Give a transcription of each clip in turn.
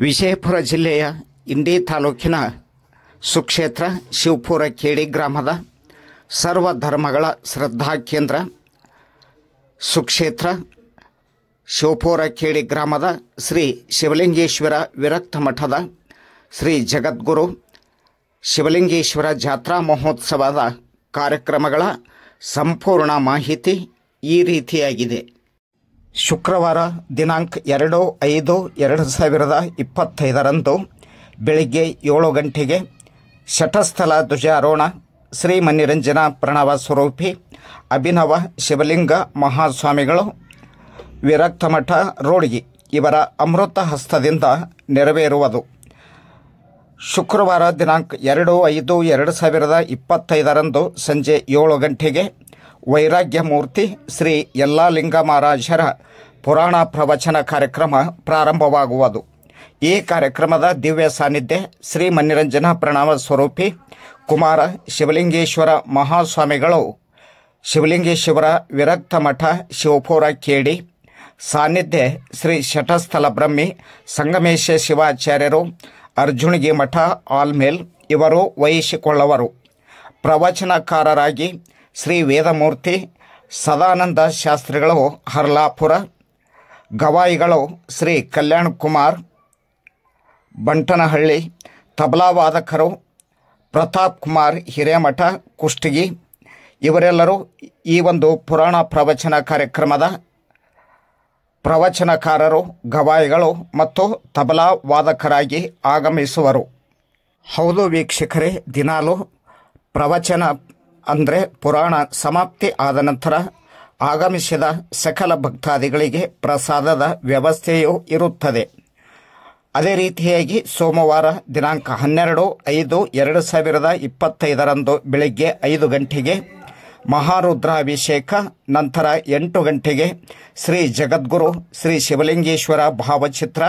ವಿಜಯಪುರ ಜಿಲ್ಲೆಯ ಇಂಡಿ ತಾಲೂಕಿನ ಸುಕ್ಷೇತ್ರ ಶಿವಪುರ ಕೇಡಿ ಗ್ರಾಮದ ಸರ್ವ ಧರ್ಮಗಳ ಶ್ರದ್ಧಾ ಕೇಂದ್ರ ಸುಕ್ಷೇತ್ರ ಶಿವಪುರ ಕೇಡಿ ಗ್ರಾಮದ ಶ್ರೀ ಶಿವಲಿಂಗೇಶ್ವರ ವಿರಕ್ತ ಮಠದ ಶ್ರೀ ಜಗದ್ಗುರು ಶಿವಲಿಂಗೇಶ್ವರ ಜಾತ್ರಾ ಮಹೋತ್ಸವದ ಕಾರ್ಯಕ್ರಮಗಳ ಸಂಪೂರ್ಣ ಮಾಹಿತಿ ಈ ರೀತಿಯಾಗಿದೆ. ಶುಕ್ರವಾರ ದಿನಾಂಕ 2/5/2025 ಬೆಳಿಗ್ಗೆ 7 ಗಂಟೆಗೆ ಶಟಸ್ಥಲ ಧ್ವಜಾರೋಹಣ ಶ್ರೀ ಮನ್ನಿರಂಜನ ಪ್ರಣವ ಸ್ವರೂಪಿ ಅಭಿನವ ಶಿವಲಿಂಗ ಮಹಾಸ್ವಾಮಿಗಳು ವಿರಕ್ತಮಠ ರೋಡ್ಗಿ ಇವರ ಅಮೃತ ಹಸ್ತದಿಂದ ನೆರವೇರುವುದು. ಶುಕ್ರವಾರ ದಿನಾಂಕ 2/5/2025 ಸಂಜೆ 7 ಗಂಟೆಗೆ ವೈರಾಗ್ಯ ಮೂರ್ತಿ ಶ್ರೀ ಯಲ್ಲಾಲಿಂಗ ಮಹಾರಾಜರ ಪುರಾಣ ಪ್ರವಚನ ಕಾರ್ಯಕ್ರಮ ಪ್ರಾರಂಭವಾಗುವುದು. ಈ ಕಾರ್ಯಕ್ರಮದ ದಿವ್ಯ ಸಾನ್ನಿಧ್ಯ ಶ್ರೀ ಮನ್ನಿರಂಜನ ಪ್ರಣವ ಸ್ವರೂಪಿ ಕುಮಾರ ಶಿವಲಿಂಗೇಶ್ವರ ಮಹಾಸ್ವಾಮಿಗಳು ಶಿವಲಿಂಗೇಶ್ವರ ವಿರಕ್ತ ಮಠ ಶಿವಪುರ ಕೇಡಿ, ಸಾನ್ನಿಧ್ಯ ಶ್ರೀ ಶಟಸ್ಥಲ ಬ್ರಹ್ಮಿ ಸಂಗಮೇಶ ಶಿವಾಚಾರ್ಯರು ಅರ್ಜುಣಗಿ ಮಠ ಆಲ್ಮೇಲ್ ಇವರು ವಹಿಸಿಕೊಳ್ಳುವರು. ಪ್ರವಚನಕಾರರಾಗಿ ಶ್ರೀ ವೇದಮೂರ್ತಿ ಸದಾನಂದ ಶಾಸ್ತ್ರಿಗಳು ಹರ್ಲಾಪುರ, ಗವಾಯಿಗಳು ಶ್ರೀ ಕಲ್ಯಾಣ ಕುಮಾರ್ ಬಂಟನಹಳ್ಳಿ, ತಬಲಾವಾದಕರು ಪ್ರತಾಪ್ ಕುಮಾರ್ ಹಿರೇಮಠ ಕುಷ್ಟಗಿ ಇವರೆಲ್ಲರೂ ಈ ಒಂದು ಪುರಾಣ ಪ್ರವಚನ ಕಾರ್ಯಕ್ರಮದ ಪ್ರವಚನಕಾರರು, ಗವಾಯಿಗಳು ಮತ್ತು ತಬಲಾ ವಾದಕರಾಗಿ ಆಗಮಿಸುವರು. ಹೌದು ವೀಕ್ಷಕರೇ, ದಿನಾಲು ಪ್ರವಚನ ಅಂದರೆ ಪುರಾಣ ಸಮಾಪ್ತಿ ಆದ ನಂತರ ಆಗಮಿಸಿದ ಸಕಲ ಭಕ್ತಾದಿಗಳಿಗೆ ಪ್ರಸಾದದ ವ್ಯವಸ್ಥೆಯೂ ಇರುತ್ತದೆ. ಅದೇ ರೀತಿಯಾಗಿ ಸೋಮವಾರ ದಿನಾಂಕ 12/5/2025 ಬೆಳಗ್ಗೆ 5 ಗಂಟೆಗೆ ಮಹಾರುದ್ರಾಭಿಷೇಕ, ನಂತರ 8 ಗಂಟೆಗೆ ಶ್ರೀ ಜಗದ್ಗುರು ಶ್ರೀ ಶಿವಲಿಂಗೇಶ್ವರ ಭಾವಚಿತ್ರ,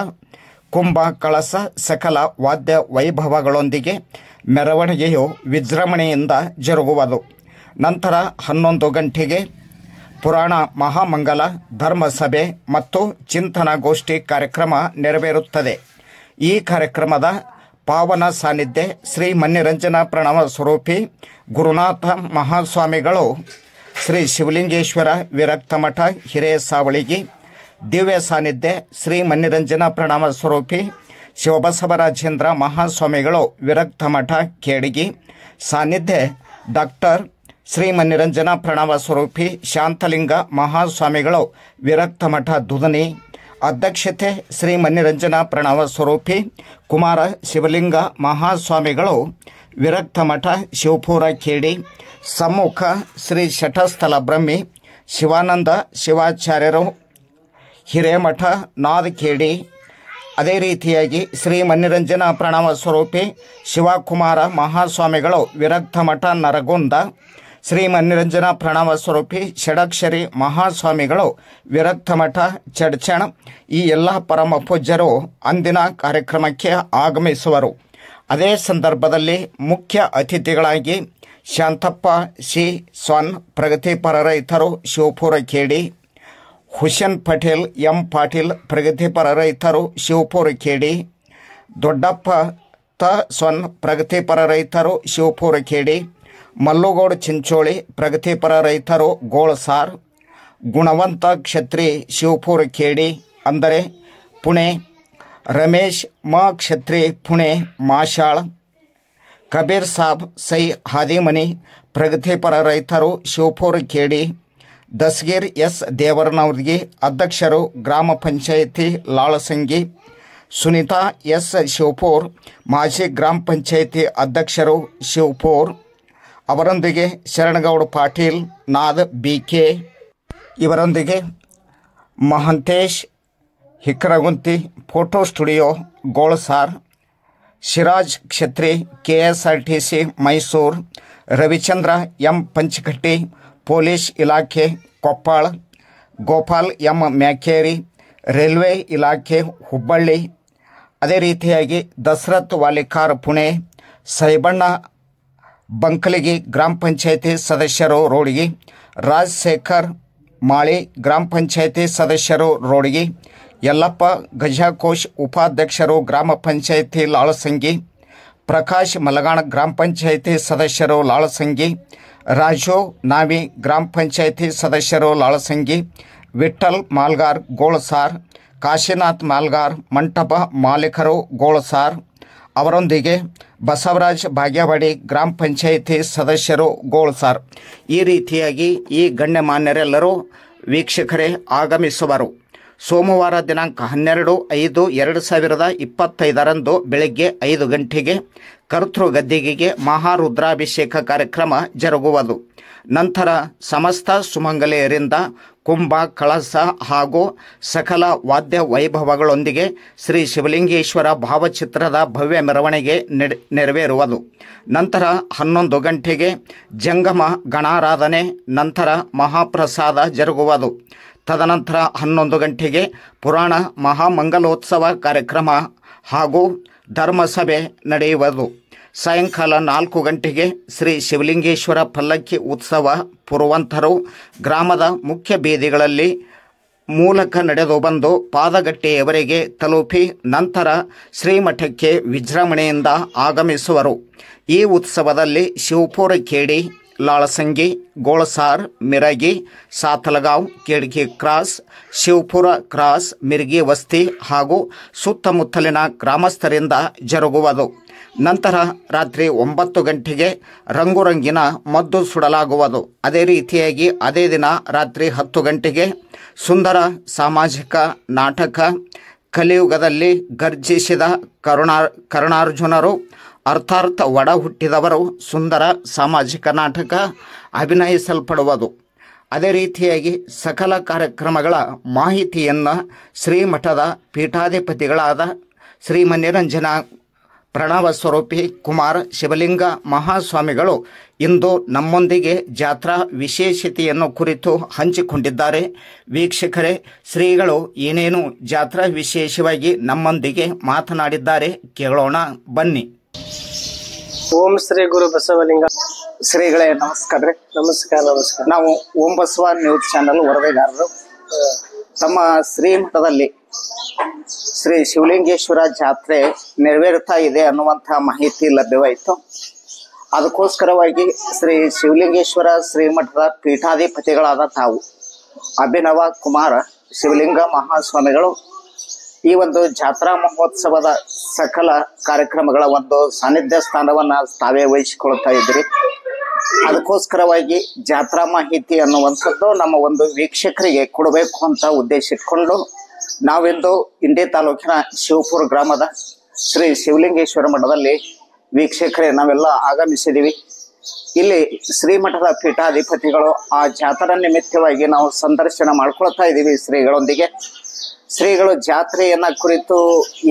ಕುಂಭ ಕಳಸ ಸಕಲ ವಾದ್ಯ ವೈಭವಗಳೊಂದಿಗೆ ಮೆರವಣಿಗೆಯು ವಿಜೃಂಭಣೆಯಿಂದ ಜರುಗುವುದು. ನಂತರ 11 ಗಂಟೆಗೆ ಪುರಾಣ ಮಹಾಮಂಗಲ ಧರ್ಮಸಭೆ ಮತ್ತು ಚಿಂತನಗೋಷ್ಠಿ ಕಾರ್ಯಕ್ರಮ ನೆರವೇರುತ್ತದೆ. ಈ ಕಾರ್ಯಕ್ರಮದ ಪಾವನ ಸಾನ್ನಿಧ್ಯ ಶ್ರೀ ಮನ್ನಿರಂಜನ ಪ್ರಣವ ಸ್ವರೂಪಿ ಗುರುನಾಥ ಮಹಾಸ್ವಾಮಿಗಳು ಶ್ರೀ ಶಿವಲಿಂಗೇಶ್ವರ ವಿರಕ್ತ ಮಠ ಹಿರೇಸಾವಳಿಗಿ, ದಿವ್ಯ ಸಾನ್ನಿಧ್ಯ ಶ್ರೀ ಮನ್ನಿರಂಜನ ಪ್ರಣವ ಸ್ವರೂಪಿ ಶಿವಬಸವರಾಜೇಂದ್ರ ಮಹಾಸ್ವಾಮಿಗಳು ವಿರಕ್ತ ಮಠ ಕೇಡಗಿ, ಸಾನ್ನಿಧ್ಯ ಡಾಕ್ಟರ್ ಶ್ರೀ ಮನ್ನಿರಂಜನ ಪ್ರಣವ ಸ್ವರೂಪಿ ಶಾಂತಲಿಂಗ ಮಹಾಸ್ವಾಮಿಗಳು ವಿರಕ್ತ ಮಠ ದುದನಿ, ಅಧ್ಯಕ್ಷತೆ ಶ್ರೀ ಮನ್ನಿರಂಜನ ಪ್ರಣವ ಸ್ವರೂಪಿ ಕುಮಾರ ಶಿವಲಿಂಗ ಮಹಾಸ್ವಾಮಿಗಳು ವಿರಕ್ತ ಮಠ ಶಿವಪುರ ಕೇಡಿ, ಸಮ್ಮುಖ ಶ್ರೀ ಶಟಸ್ಥಲ ಬ್ರಹ್ಮಿ ಶಿವಾನಂದ ಶಿವಾಚಾರ್ಯರು ಹಿರೇಮಠ ನಾದಖೇಡಿ. ಅದೇ ರೀತಿಯಾಗಿ ಶ್ರೀ ಮನ್ನಿರಂಜನ ಪ್ರಣವ ಸ್ವರೂಪಿ ಶಿವಕುಮಾರ ಮಹಾಸ್ವಾಮಿಗಳು ವಿರಕ್ತ ಮಠ ನರಗುಂದ, ಶ್ರೀ ಮನ್ನಿರಂಜನ ಪ್ರಣವ ಸ್ವರೂಪಿ ಷಡಕ್ಷರಿ ಮಹಾಸ್ವಾಮಿಗಳು ವಿರಕ್ತ ಮಠ ಚಡ್ಚಣ. ಈ ಎಲ್ಲ ಪರಮ ಪೂಜ್ಯರು ಅಂದಿನ ಕಾರ್ಯಕ್ರಮಕ್ಕೆ ಆಗಮಿಸುವರು. ಅದೇ ಸಂದರ್ಭದಲ್ಲಿ ಮುಖ್ಯ ಅತಿಥಿಗಳಾಗಿ ಶಾಂತಪ್ಪ ಸಿ ಸ್ವಾನ್ ಪ್ರಗತಿಪರ ರೈತರು ಶಿವಪುರ ಕೇಡಿ, ಹುಸೇನ್ ಪಟೇಲ್ ಎಂ ಪಾಟೀಲ್ ಪ್ರಗತಿಪರ ರೈತರು ಶಿವಪುರ ಕೇಡಿ, ದೊಡ್ಡಪ್ಪ ತ ಸ್ವಾನ್ ಪ್ರಗತಿಪರ ರೈತರು ಶಿವಪುರ ಕೇಡಿ, ಮಲ್ಲುಗೌಡ ಚಿಂಚೋಳಿ ಪ್ರಗತಿಪರ ರೈತರು ಗೋಳಸಾರ್, ಗುಣವಂತ ಕ್ಷತ್ರಿ ಶಿವಪುರ ಕೇಡಿ ಅಂದರೆ ಪುಣೆ, ರಮೇಶ್ ಮ ಕ್ಷತ್ರಿ ಪುಣೆ ಮಾಶಾಳ್, ಕಬೀರ್ ಸಾಬ್ ಸೈ ಹಾದಿಮನಿ ಪ್ರಗತಿಪರ ರೈತರು ಶಿವಪುರ ಕೇಡಿ, ದಸ್ಗೀರ್ ಎಸ್ ದೇವರನವರ್ಗಿ ಅಧ್ಯಕ್ಷರು ಗ್ರಾಮ ಪಂಚಾಯಿತಿ ಲಾಳಸಂಗಿ, ಸುನೀತಾ ಎಸ್ ಶಿವಪುರ್ ಮಾಜಿ ಗ್ರಾಮ ಪಂಚಾಯಿತಿ ಅಧ್ಯಕ್ಷರು ಶಿವಪುರ್, ಅವರೊಂದಿಗೆ ಶರಣಗೌಡ ಪಾಟೀಲ್ ನಾದ್ BK, ಇವರೊಂದಿಗೆ Mahantesh Hikkaragunti photo studio Golasar, Shiraj Kshatri KSRTC Mysuru, Ravichandra M Panchakatti police ಇಲಾಖೆ ಕೊಪ್ಪಳ, ಗೋಪಾಲ್ ಎಂ ಮ್ಯಾಕೇರಿ ರೈಲ್ವೆ ಇಲಾಖೆ ಹುಬ್ಬಳ್ಳಿ. ಅದೇ ರೀತಿಯಾಗಿ ದಶರಥ್ ವಾಲಿಕಾರ್ ಪುಣೆ, ಸೈಬಣ್ಣ ಬಂಕಲಿಗಿ ಗ್ರಾಮ ಪಂಚಾಯಿತಿ ಸದಸ್ಯರು ರೋಡ್ಗಿ, ರಾಜಶೇಖರ್ ಮಾಳಿ ಗ್ರಾಮ ಪಂಚಾಯಿತಿ ಸದಸ್ಯರು ರೋಡ್ಗಿ, ಯಲ್ಲಪ್ಪ ಗಜಕೋಶ್ ಉಪಾಧ್ಯಕ್ಷರು ಗ್ರಾಮ ಪಂಚಾಯಿತಿ ಲಾಳಸಂಗಿ, ಪ್ರಕಾಶ್ ಮಲಗಾಣ ಗ್ರಾಮ ಪಂಚಾಯಿತಿ ಸದಸ್ಯರು ಲಾಳಸಂಗಿ, ರಾಜು ನಾವಿ ಗ್ರಾಮ ಪಂಚಾಯಿತಿ ಸದಸ್ಯರು ಲಾಳಸಂಗಿ, ವಿಠ್ಠಲ್ ಮಾಲ್ಗಾರ್ ಗೋಳಸಾರ್, ಕಾಶಿನಾಥ್ ಮಾಲ್ಗಾರ್ ಮಂಟಪ ಮಾಲೀಕರು ಗೋಳಸಾರ್ ಅವರೊಂದಿಗೆ ಬಸವರಾಜ್ ಭಾಗ್ಯವಾಡಿ ಗ್ರಾಮ ಪಂಚಾಯಿತಿ ಸದಸ್ಯರು ಗೋಳಸಾರ್. ಈ ರೀತಿಯಾಗಿ ಈ ಗಣ್ಯಮಾನ್ಯರೆಲ್ಲರೂ ವೀಕ್ಷಕರೇ ಆಗಮಿಸುವರು. ಸೋಮವಾರ ದಿನಾಂಕ 12/5/2025 ಬೆಳಗ್ಗೆ 5 ಗಂಟೆಗೆ ಕರ್ತೃ ಗದ್ದಿಗೆಗೆ ಮಹಾರುದ್ರಾಭಿಷೇಕ ಕಾರ್ಯಕ್ರಮ ಜರುಗುವುದು. ನಂತರ ಸಮಸ್ತ ಸುಮಂಗಲೆಯರಿಂದ ಕುಂಭ, ಕಳಸ ಹಾಗೂ ಸಕಲ ವಾದ್ಯ ವೈಭವಗಳೊಂದಿಗೆ ಶ್ರೀ ಶಿವಲಿಂಗೇಶ್ವರ ಭಾವಚಿತ್ರದ ಭವ್ಯ ಮೆರವಣಿಗೆ ನೆರವೇರುವುದು. ನಂತರ 11 ಗಂಟೆಗೆ ಜಂಗಮ ಗಣಾರಾಧನೆ, ನಂತರ ಮಹಾಪ್ರಸಾದ ಜರುಗುವುದು. ತದನಂತರ 11 ಗಂಟೆಗೆ ಪುರಾಣ ಮಹಾಮಂಗಲೋತ್ಸವ ಕಾರ್ಯಕ್ರಮ ಹಾಗೂ ಧರ್ಮಸಭೆ ನಡೆಯುವುದು. ಸಾಯಂಕಾಲ 4 ಗಂಟೆಗೆ ಶ್ರೀ ಶಿವಲಿಂಗೇಶ್ವರ ಪಲ್ಲಕ್ಕಿ ಉತ್ಸವ ಪುರವಂತರು ಗ್ರಾಮದ ಮುಖ್ಯ ಬೀದಿಗಳಲ್ಲಿ ಮೂಲಕ ನಡೆದು ಬಂದು ಪಾದಗಟ್ಟೆಯವರೆಗೆ ತಲುಪಿ ನಂತರ ಶ್ರೀಮಠಕ್ಕೆ ವಿಜೃಂಭಣೆಯಿಂದ ಆಗಮಿಸುವರು. ಈ ಉತ್ಸವದಲ್ಲಿ ಶಿವಪುರ ಕೇಡಿ, ಲಾಳಸಂಗಿ, ಗೋಳಸಾರ್, ಮಿರಗಿ, ಸಾತಲಗಾಂವ್, ಕೇಡ್ಗಿ ಕ್ರಾಸ್, ಶಿವಪುರ ಕ್ರಾಸ್, ಮಿರ್ಗಿ ವಸ್ತಿ ಹಾಗೂ ಸುತ್ತಮುತ್ತಲಿನ ಗ್ರಾಮಸ್ಥರಿಂದ ಜರುಗುವುದು. ನಂತರ ರಾತ್ರಿ 9 ಗಂಟೆಗೆ ರಂಗುರಂಗಿನ ಮದ್ದು ಸುಡಲಾಗುವುದು. ಅದೇ ರೀತಿಯಾಗಿ ಅದೇ ದಿನ ರಾತ್ರಿ 10 ಗಂಟೆಗೆ ಸುಂದರ ಸಾಮಾಜಿಕ ನಾಟಕ ಕಲಿಯುಗದಲ್ಲಿ ಗರ್ಜಿಸಿದ ಕರುಣಾರ್ಜುನರು ಅರ್ಥಾತ್ ಒಡ ಹುಟ್ಟಿದವರು ಸುಂದರ ಸಾಮಾಜಿಕ ನಾಟಕ ಅಭಿನಯಿಸಲ್ಪಡುವುದು. ಅದೇ ರೀತಿಯಾಗಿ ಸಕಲ ಕಾರ್ಯಕ್ರಮಗಳ ಮಾಹಿತಿಯನ್ನು ಶ್ರೀಮಠದ ಪೀಠಾಧಿಪತಿಗಳಾದ ಶ್ರೀಮನ್ನಿರಂಜನ ಪ್ರಣವ ಸ್ವರೂಪಿ ಕುಮಾರ್ ಶಿವಲಿಂಗ ಮಹಾಸ್ವಾಮಿಗಳು ಇಂದು ನಮ್ಮೊಂದಿಗೆ ಜಾತ್ರಾ ವಿಶೇಷತೆಯನ್ನು ಕುರಿತು ಹಂಚಿಕೊಂಡಿದ್ದಾರೆ. ವೀಕ್ಷಕರೇ, ಶ್ರೀಗಳು ಏನೇನು ಜಾತ್ರಾ ವಿಶೇಷವಾಗಿ ನಮ್ಮೊಂದಿಗೆ ಮಾತನಾಡಿದ್ದಾರೆ ಕೇಳೋಣ ಬನ್ನಿ. ಓಂ ಶ್ರೀ ಗುರು ಬಸವಲಿಂಗ. ಶ್ರೀಗಳೇ ನಮಸ್ಕಾರ ರೀ. ನಮಸ್ಕಾರ. ನಮಸ್ಕಾರ. ನಾವು ಓಂ ಬಸವ ನ್ಯೂಸ್ ಚಾನಲ್ ವರದಿಗಾರರು. ತಮ್ಮ ಶ್ರೀಮಠದಲ್ಲಿ ಶ್ರೀ ಶಿವಲಿಂಗೇಶ್ವರ ಜಾತ್ರೆ ನೆರವೇರುತ್ತಾ ಇದೆ ಅನ್ನುವಂಥ ಮಾಹಿತಿ ಲಭ್ಯವಾಯಿತು. ಅದಕ್ಕೋಸ್ಕರವಾಗಿ ಶ್ರೀ ಶಿವಲಿಂಗೇಶ್ವರ ಶ್ರೀಮಠದ ಪೀಠಾಧಿಪತಿಗಳಾದ ತಾವು ಅಭಿನವ ಕುಮಾರ ಶಿವಲಿಂಗ ಮಹಾಸ್ವಾಮಿಗಳು ಈ ಒಂದು ಜಾತ್ರಾ ಮಹೋತ್ಸವದ ಸಕಲ ಕಾರ್ಯಕ್ರಮಗಳ ಒಂದು ಸಾನ್ನಿಧ್ಯ ಸ್ಥಾನವನ್ನು ತಾವೇ ವಹಿಸಿಕೊಳ್ತಾ ಇದ್ರಿ. ಅದಕ್ಕೋಸ್ಕರವಾಗಿ ಜಾತ್ರಾ ಮಾಹಿತಿ ಅನ್ನುವಂಥದ್ದು ನಮ್ಮ ಒಂದು ವೀಕ್ಷಕರಿಗೆ ಕೊಡಬೇಕು ಅಂತ ಉದ್ದೇಶ ಇಟ್ಕೊಂಡು ನಾವಿಂದು ಇಂಡಿ ತಾಲೂಕಿನ ಶಿವಪುರ ಗ್ರಾಮದ ಶ್ರೀ ಶಿವಲಿಂಗೇಶ್ವರ ಮಠದಲ್ಲಿ ವೀಕ್ಷಕರೇ ನಾವೆಲ್ಲ ಆಗಮಿಸಿದ್ದೀವಿ. ಇಲ್ಲಿ ಶ್ರೀಮಠದ ಪೀಠಾಧಿಪತಿಗಳು ಆ ಜಾತ್ರಾ ನಿಮಿತ್ತವಾಗಿ ನಾವು ಸಂದರ್ಶನ ಮಾಡ್ಕೊಳ್ತಾ ಇದ್ದೀವಿ ಶ್ರೀಗಳೊಂದಿಗೆ. ಶ್ರೀಗಳು ಜಾತ್ರೆಯನ್ನ ಕುರಿತು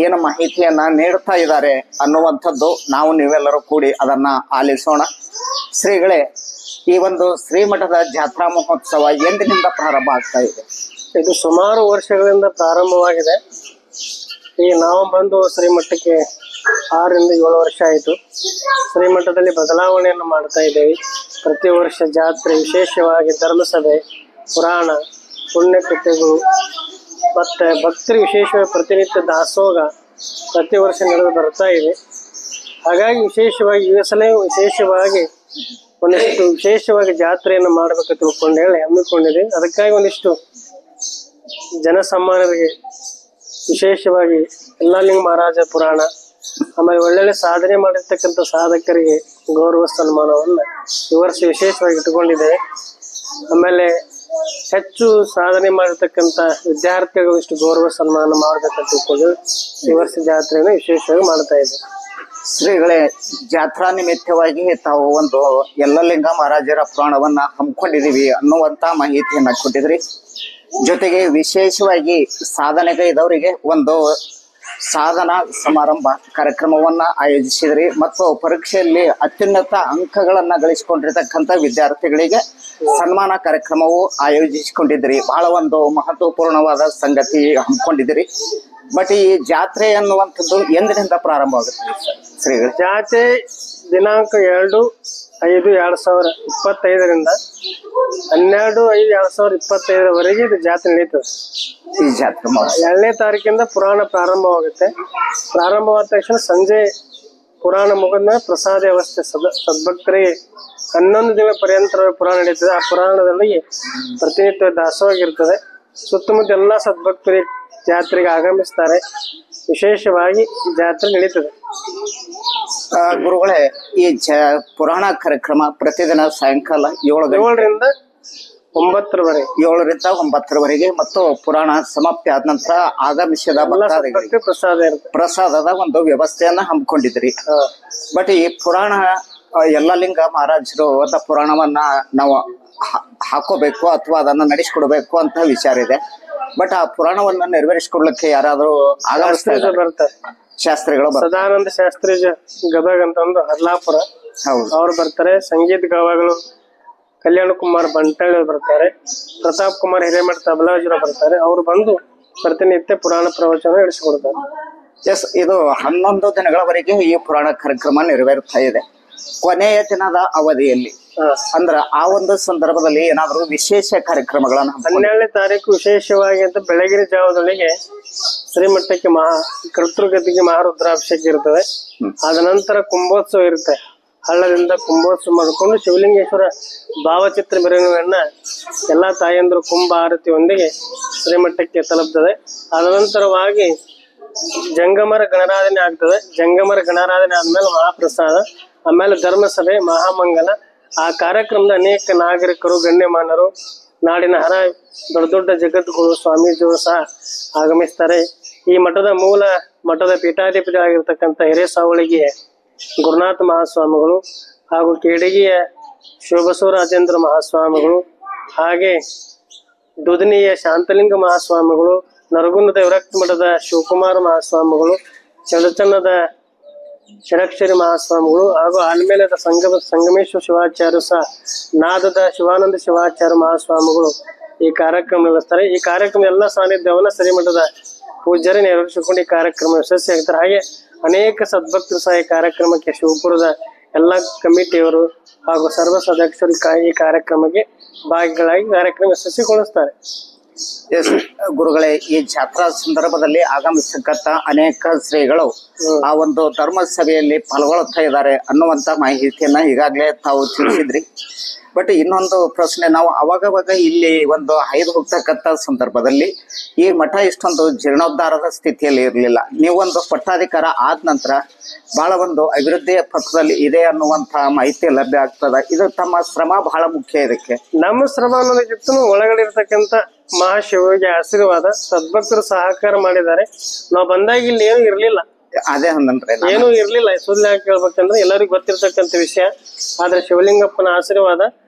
ಏನು ಮಾಹಿತಿಯನ್ನ ನೀಡ್ತಾ ಇದ್ದಾರೆ ಅನ್ನುವಂಥದ್ದು ನಾವು ನೀವೆಲ್ಲರೂ ಕೂಡಿ ಅದನ್ನ ಆಲಿಸೋಣ. ಶ್ರೀಗಳೇ, ಈ ಒಂದು ಶ್ರೀಮಠದ ಜಾತ್ರಾ ಮಹೋತ್ಸವ ಎಂದಿನಿಂದ ಪ್ರಾರಂಭ ಆಗ್ತಾ ಇದೆ? ಇದು ಸುಮಾರು ವರ್ಷಗಳಿಂದ ಪ್ರಾರಂಭವಾಗಿದೆ. ಈಗ ನಾವು ಬಂದು ಶ್ರೀಮಠಕ್ಕೆ 6ರಿಂದ 7 ವರ್ಷ ಆಯಿತು. ಶ್ರೀಮಠದಲ್ಲಿ ಬದಲಾವಣೆಯನ್ನು ಮಾಡ್ತಾ ಇದ್ದೇವೆ. ಪ್ರತಿ ವರ್ಷ ಜಾತ್ರೆ, ವಿಶೇಷವಾಗಿ ಧರ್ಮಸಭೆ, ಪುರಾಣ, ಪುಣ್ಯಕಥೆಗಳು ಮತ್ತು ಭಕ್ತರು ವಿಶೇಷವಾಗಿ ಪ್ರತಿನಿತ್ಯ ದಾಸೋಹ ಪ್ರತಿ ವರ್ಷ ನಡೆದು ಬರ್ತಾ ಇದೆ. ಹಾಗಾಗಿ ವಿಶೇಷವಾಗಿ ಈ ಸಲ ವಿಶೇಷವಾಗಿ ಒಂದಿಷ್ಟು ವಿಶೇಷವಾಗಿ ಜಾತ್ರೆಯನ್ನು ಮಾಡಬೇಕು ತಿಳ್ಕೊಂಡು ಹೇಳಿ ಹಮ್ಮಿಕೊಂಡಿದೆ. ಅದಕ್ಕಾಗಿ ಒಂದಿಷ್ಟು ಜನಸಾಮಾನ್ಯರಿಗೆ ವಿಶೇಷವಾಗಿ ಯಲ್ಲಾಲಿಂಗ ಮಹಾರಾಜ ಪುರಾಣ, ಆಮೇಲೆ ಒಳ್ಳೊಳ್ಳೆ ಸಾಧನೆ ಮಾಡಿರ್ತಕ್ಕಂಥ ಸಾಧಕರಿಗೆ ಗೌರವ ಸನ್ಮಾನವನ್ನು ಈ ವರ್ಷ ವಿಶೇಷವಾಗಿ ಇಟ್ಟುಕೊಂಡಿದ್ದೇವೆ. ಆಮೇಲೆ ಹೆಚ್ಚು ಸಾಧನೆ ಮಾಡಿರ್ತಕ್ಕಂಥ ವಿದ್ಯಾರ್ಥಿಗಳು ಇಷ್ಟು ಗೌರವ ಸನ್ಮಾನ ಮಾಡಬೇಕಂತ ತಿಳ್ಕೊಂಡು ಈ ವರ್ಷ ಜಾತ್ರೆಯನ್ನು ವಿಶೇಷವಾಗಿ ಮಾಡ್ತಾ ಇದ್ದೇವೆ. ಶ್ರೀಗಳೇ, ಜಾತ್ರಾ ನಿಮಿತ್ತವಾಗಿ ತಾವು ಒಂದು ಯಲ್ಲಲಿಂಗ ಮಹಾರಾಜರ ಪುರಾಣವನ್ನ ಹಮ್ಮಿಕೊಂಡಿದ್ದೀವಿ ಅನ್ನುವಂಥ ಮಾಹಿತಿಯನ್ನ ಕೊಟ್ಟಿದ್ರಿ. ಜೊತೆಗೆ ವಿಶೇಷವಾಗಿ ಸಾಧನೆಗೈದವರಿಗೆ ಒಂದು ಸಾಧನಾ ಸಮಾರಂಭ ಕಾರ್ಯಕ್ರಮವನ್ನ ಆಯೋಜಿಸಿದ್ರಿ ಮತ್ತು ಪರೀಕ್ಷೆಯಲ್ಲಿ ಅತ್ಯುನ್ನತ ಅಂಕಗಳನ್ನ ಗಳಿಸಿಕೊಂಡಿರ್ತಕ್ಕಂಥ ವಿದ್ಯಾರ್ಥಿಗಳಿಗೆ ಸನ್ಮಾನ ಕಾರ್ಯಕ್ರಮವು ಆಯೋಜಿಸಿಕೊಂಡಿದ್ರಿ. ಬಹಳ ಒಂದು ಮಹತ್ವಪೂರ್ಣವಾದ ಸಂಗತಿ ಹಮ್ಮಿಕೊಂಡಿದ್ರಿ. ಬಟ್ ಈ ಜಾತ್ರೆ ಅನ್ನುವಂಥದ್ದು ಎಂದಿನಿಂದ ಪ್ರಾರಂಭವಾಗುತ್ತೆ ಶ್ರೀಗಳು? ಜಾತ್ರೆ ದಿನಾಂಕ 2/5/2025 12/5/2025 ಇದು ಜಾತ್ರೆ ನಡೀತದೆ. ಈ ಜಾತ್ರೆ 2ನೇ ತಾರೀಕಿಂದ ಪುರಾಣ ಪ್ರಾರಂಭವಾಗುತ್ತೆ. ಪ್ರಾರಂಭವಾದ ತಕ್ಷಣ ಸಂಜೆ ಪುರಾಣ ಮುಗಿದ ಪ್ರಸಾದ ವ್ಯವಸ್ಥೆ ಸದ್ಭಕ್ತರಿಗೆ 11 ದಿನ ಪರ್ಯಂತ ಪುರಾಣ ನಡೀತದೆ. ಆ ಪುರಾಣದಲ್ಲಿ ಪ್ರತಿನಿತ್ಯ ದಾಸೋಹ ಇರ್ತದೆ. ಸುತ್ತಮುತ್ತ ಎಲ್ಲ ಸದ್ಭಕ್ತರಿಗೆ ಜಾತ್ರೆಗೆ ಆಗಮಿಸ್ತಾರೆ. ವಿಶೇಷವಾಗಿ ಈ ಜಾತ್ರೆ ನಡೀತದೆ. ಗುರುಗಳೇ, ಈ ಪುರಾಣ ಕಾರ್ಯಕ್ರಮ ಪ್ರತಿದಿನ ಸಾಯಂಕಾಲ 7ರಿಂದ 9ರವರೆಗೆ 7ರಿಂದ 9ರವರೆಗೆ ಮತ್ತು ಪುರಾಣ ಸಮಾಪ್ತಿ ಆದ ನಂತರ ಆಗಮಿಸಿದ ಭಕ್ತಾದಿಗಳಿಗೆ ಪ್ರಸಾದದ ಒಂದು ವ್ಯವಸ್ಥೆಯನ್ನ ಹಮ್ಮಿಕೊಂಡಿದ್ರಿ. ಬಟ್ ಈ ಪುರಾಣ ಯಲ್ಲಾಲಿಂಗ ಮಹಾರಾಜರು ಪುರಾಣವನ್ನ ನಾವು ಹಾಕೋಬೇಕು ಅಥವಾ ಅದನ್ನ ನಡೆಸಿಕೊಡ್ಬೇಕು ಅಂತ ವಿಚಾರ ಇದೆ. ಬಟ್ ಆ ಪುರಾಣವನ್ನ ನೆರವೇರಿಸಿಕೊಡ್ಲಿಕ್ಕೆ ಯಾರಾದ್ರೂ ಬರ್ತಾರೆ? ಶಾಸ್ತ್ರಿಗಳು ಸದಾನಂದ ಶಾಸ್ತ್ರಿ ಗದಗ ಅಂತ ಒಂದು ಹರ್ಲಾಪುರ ಅವ್ರು ಬರ್ತಾರೆ. ಸಂಗೀತ ಗವಾಗಳು ಕಲ್ಯಾಣ ಕುಮಾರ್ ಬಂಟಳ್ಳಿ ಬರ್ತಾರೆ. ಪ್ರತಾಪ್ ಕುಮಾರ್ ಹಿರೇಮಠ ತಬಲಾಜಿರ ಬರ್ತಾರೆ. ಅವ್ರು ಬಂದು ಪ್ರತಿನಿತ್ಯ ಪುರಾಣ ಪ್ರವಚನ ನಡೆಸಿಕೊಡ್ತಾರೆ. ಎಸ್, ಇದು 11 ದಿನಗಳವರೆಗೆ ಈ ಪುರಾಣ ಕಾರ್ಯಕ್ರಮ ನೆರವೇರುತ್ತಾ ಇದೆ. ಕೊನೆಯ ದಿನದ ಅವಧಿಯಲ್ಲಿ ಅಂದ್ರ ಆ ಒಂದು ಸಂದರ್ಭದಲ್ಲಿ ಏನಾದ್ರು ವಿಶೇಷ ಕಾರ್ಯಕ್ರಮಗಳನ್ನ 12ನೇ ತಾರೀಕು ವಿಶೇಷವಾಗಿ ಅಂತ ಬೆಳಗಿನ ಜಾವದೊಳಗೆ ಶ್ರೀಮಠಕ್ಕೆ ಕರ್ತೃಗತಿಗೆ ಮಹಾರುದ್ರಾಭಿಷೇಕ ಇರ್ತದೆ. ಆದ ನಂತರ ಕುಂಭೋತ್ಸವ ಇರುತ್ತೆ. ಹಳ್ಳದಿಂದ ಕುಂಭೋತ್ಸವ ಮಾಡಿಕೊಂಡು ಶಿವಲಿಂಗೇಶ್ವರ ಭಾವಚಿತ್ರ ಮೆರವಣಿಗೆಯನ್ನ ಎಲ್ಲಾ ತಾಯಂದ್ರು ಕುಂಭ ಆರತಿಯೊಂದಿಗೆ ಶ್ರೀಮಠಕ್ಕೆ ತಲುಪ್ತದೆ. ಆದ ನಂತರವಾಗಿ ಜಂಗಮರ ಗಣರಾಧನೆ ಆಗ್ತದೆ. ಜಂಗಮರ ಗಣರಾಧನೆ ಆದ್ಮೇಲೆ ಮಹಾಪ್ರಸಾದ, ಆಮೇಲೆ ಧರ್ಮಸಭೆ, ಮಹಾಮಂಗಲ. ಆ ಕಾರ್ಯಕ್ರಮದ ಅನೇಕ ನಾಗರಿಕರು, ಗಣ್ಯಮಾನರು, ನಾಡಿನ ಹರ ದೊಡ್ಡ ದೊಡ್ಡ ಜಗದ್ಗುರು ಸ್ವಾಮೀಜಿಗಳು ಸಹ ಆಗಮಿಸ್ತಾರೆ. ಈ ಮಠದ ಪೀಠಾಧಿಪತಿಯಾಗಿರ್ತಕ್ಕಂಥ ಹಿರೇಸಾವಳಿಗೆ ಗುರುನಾಥ ಮಹಾಸ್ವಾಮಿಗಳು ಹಾಗೂ ಕೇಡಗಿಯ ಶಿವಬಸವರಾಜೇಂದ್ರ ಮಹಾಸ್ವಾಮಿಗಳು, ಹಾಗೆ ದುದನಿಯ ಶಾಂತಲಿಂಗ ಮಹಾಸ್ವಾಮಿಗಳು, ನರಗುಂದದ ವಿರಕ್ತ ಮಠದ ಶಿವಕುಮಾರ ಮಹಾಸ್ವಾಮಿಗಳು, ಚಡಚನ್ನದ ಷಡಕ್ಷರಿ ಮಹಾಸ್ವಾಮಿಗಳು ಹಾಗೂ ಆಲ್ಮೇಲದ ಸಂಗಮೇಶ್ವರ ಶಿವಾಚಾರ್ಯ ಸಹ ನಾದದ ಶಿವಾನಂದ ಶಿವಾಚಾರ್ಯ ಮಹಾಸ್ವಾಮಿಗಳು ಈ ಕಾರ್ಯಕ್ರಮ ನಡೆಸ್ತಾರೆ. ಈ ಕಾರ್ಯಕ್ರಮ ಎಲ್ಲ ಸಾನ್ನಿಧ್ಯವನ್ನ ಶ್ರೀಮಠದ ಪೂಜ್ಯರೇ ನೆರವೇರಿಸಿಕೊಂಡು ಈ ಕಾರ್ಯಕ್ರಮ ಯಶಸ್ವಿಯಾಗ್ತಾರೆ. ಹಾಗೆ ಅನೇಕ ಸದ್ಭಕ್ತರು ಸಹ ಈ ಕಾರ್ಯಕ್ರಮಕ್ಕೆ ಶಿವಪುರದ ಎಲ್ಲ ಕಮಿಟಿಯವರು ಹಾಗೂ ಸರ್ವ ಸದಸ್ಯರು ಈ ಕಾರ್ಯಕ್ರಮಕ್ಕೆ ಭಾಗಿಗಳಾಗಿ ಕಾರ್ಯಕ್ರಮ ಯಶಸ್ವಿಗೊಳಿಸ್ತಾರೆ. ಎಸ್ ಗುರುಗಳೇ, ಈ ಜಾತ್ರಾ ಸಂದರ್ಭದಲ್ಲಿ ಆಗಮಿಸತಕ್ಕಂತ ಅನೇಕ ಶ್ರೀಗಳು ಆ ಒಂದು ಧರ್ಮ ಸಭೆಯಲ್ಲಿ ಪಾಲ್ಗೊಳ್ಳುತ್ತಾ ಇದ್ದಾರೆ ಅನ್ನುವಂತ ಮಾಹಿತಿಯನ್ನ ಈಗಾಗಲೇ ತಾವು ತಿಳಿಸಿದ್ರಿ. ಬಟ್ ಇನ್ನೊಂದು ಪ್ರಶ್ನೆ, ನಾವು ಅವಾಗವಾಗ ಇಲ್ಲಿ ಒಂದು ಹಾಯ್ದು ಹೋಗ್ತಕ್ಕಂಥ ಸಂದರ್ಭದಲ್ಲಿ ಈ ಮಠ ಇಷ್ಟೊಂದು ಜೀರ್ಣೋದ್ಧಾರದ ಸ್ಥಿತಿಯಲ್ಲಿ ಇರಲಿಲ್ಲ. ನೀವೊಂದು ಪಟ್ಟಾಧಿಕಾರ ಆದ ನಂತರ ಬಹಳ ಒಂದು ಅಭಿವೃದ್ಧಿಯ ಪಥದಲ್ಲಿ ಇದೆ ಅನ್ನುವಂತ ಮಾಹಿತಿ ಲಭ್ಯ ಆಗ್ತದೆ. ಇದು ತಮ್ಮ ಶ್ರಮ ಬಹಳ ಮುಖ್ಯ. ಇದಕ್ಕೆ ನಮ್ಮ ಶ್ರಮ ಅನ್ನೋದಕ್ಕಿಂತ ಒಳಗಡೆ ಇರ್ತಕ್ಕಂಥ ಮಹಾಶಿವಗೆ ಆಶೀರ್ವಾದ, ಸದ್ಭಕ್ತರು ಸಹಕಾರ ಮಾಡಿದ್ದಾರೆ. ನಾವು ಬಂದಾಗ ಇಲ್ಲಿ ಏನು ಇರ್ಲಿಲ್ಲ, ಅದೇ ಹಂಗಂದ್ರೆ ಏನು ಇರ್ಲಿಲ್ಲ. ಸುಳ್ಳು ಯಾಕೆ ಹೇಳ್ಬೇಕಂದ್ರೆ ಎಲ್ಲರಿಗೂ ಗೊತ್ತಿರ್ತಕ್ಕಂಥ ವಿಷಯ. ಆದ್ರೆ ಶಿವಲಿಂಗಪ್ಪನ ಆಶೀರ್ವಾದ,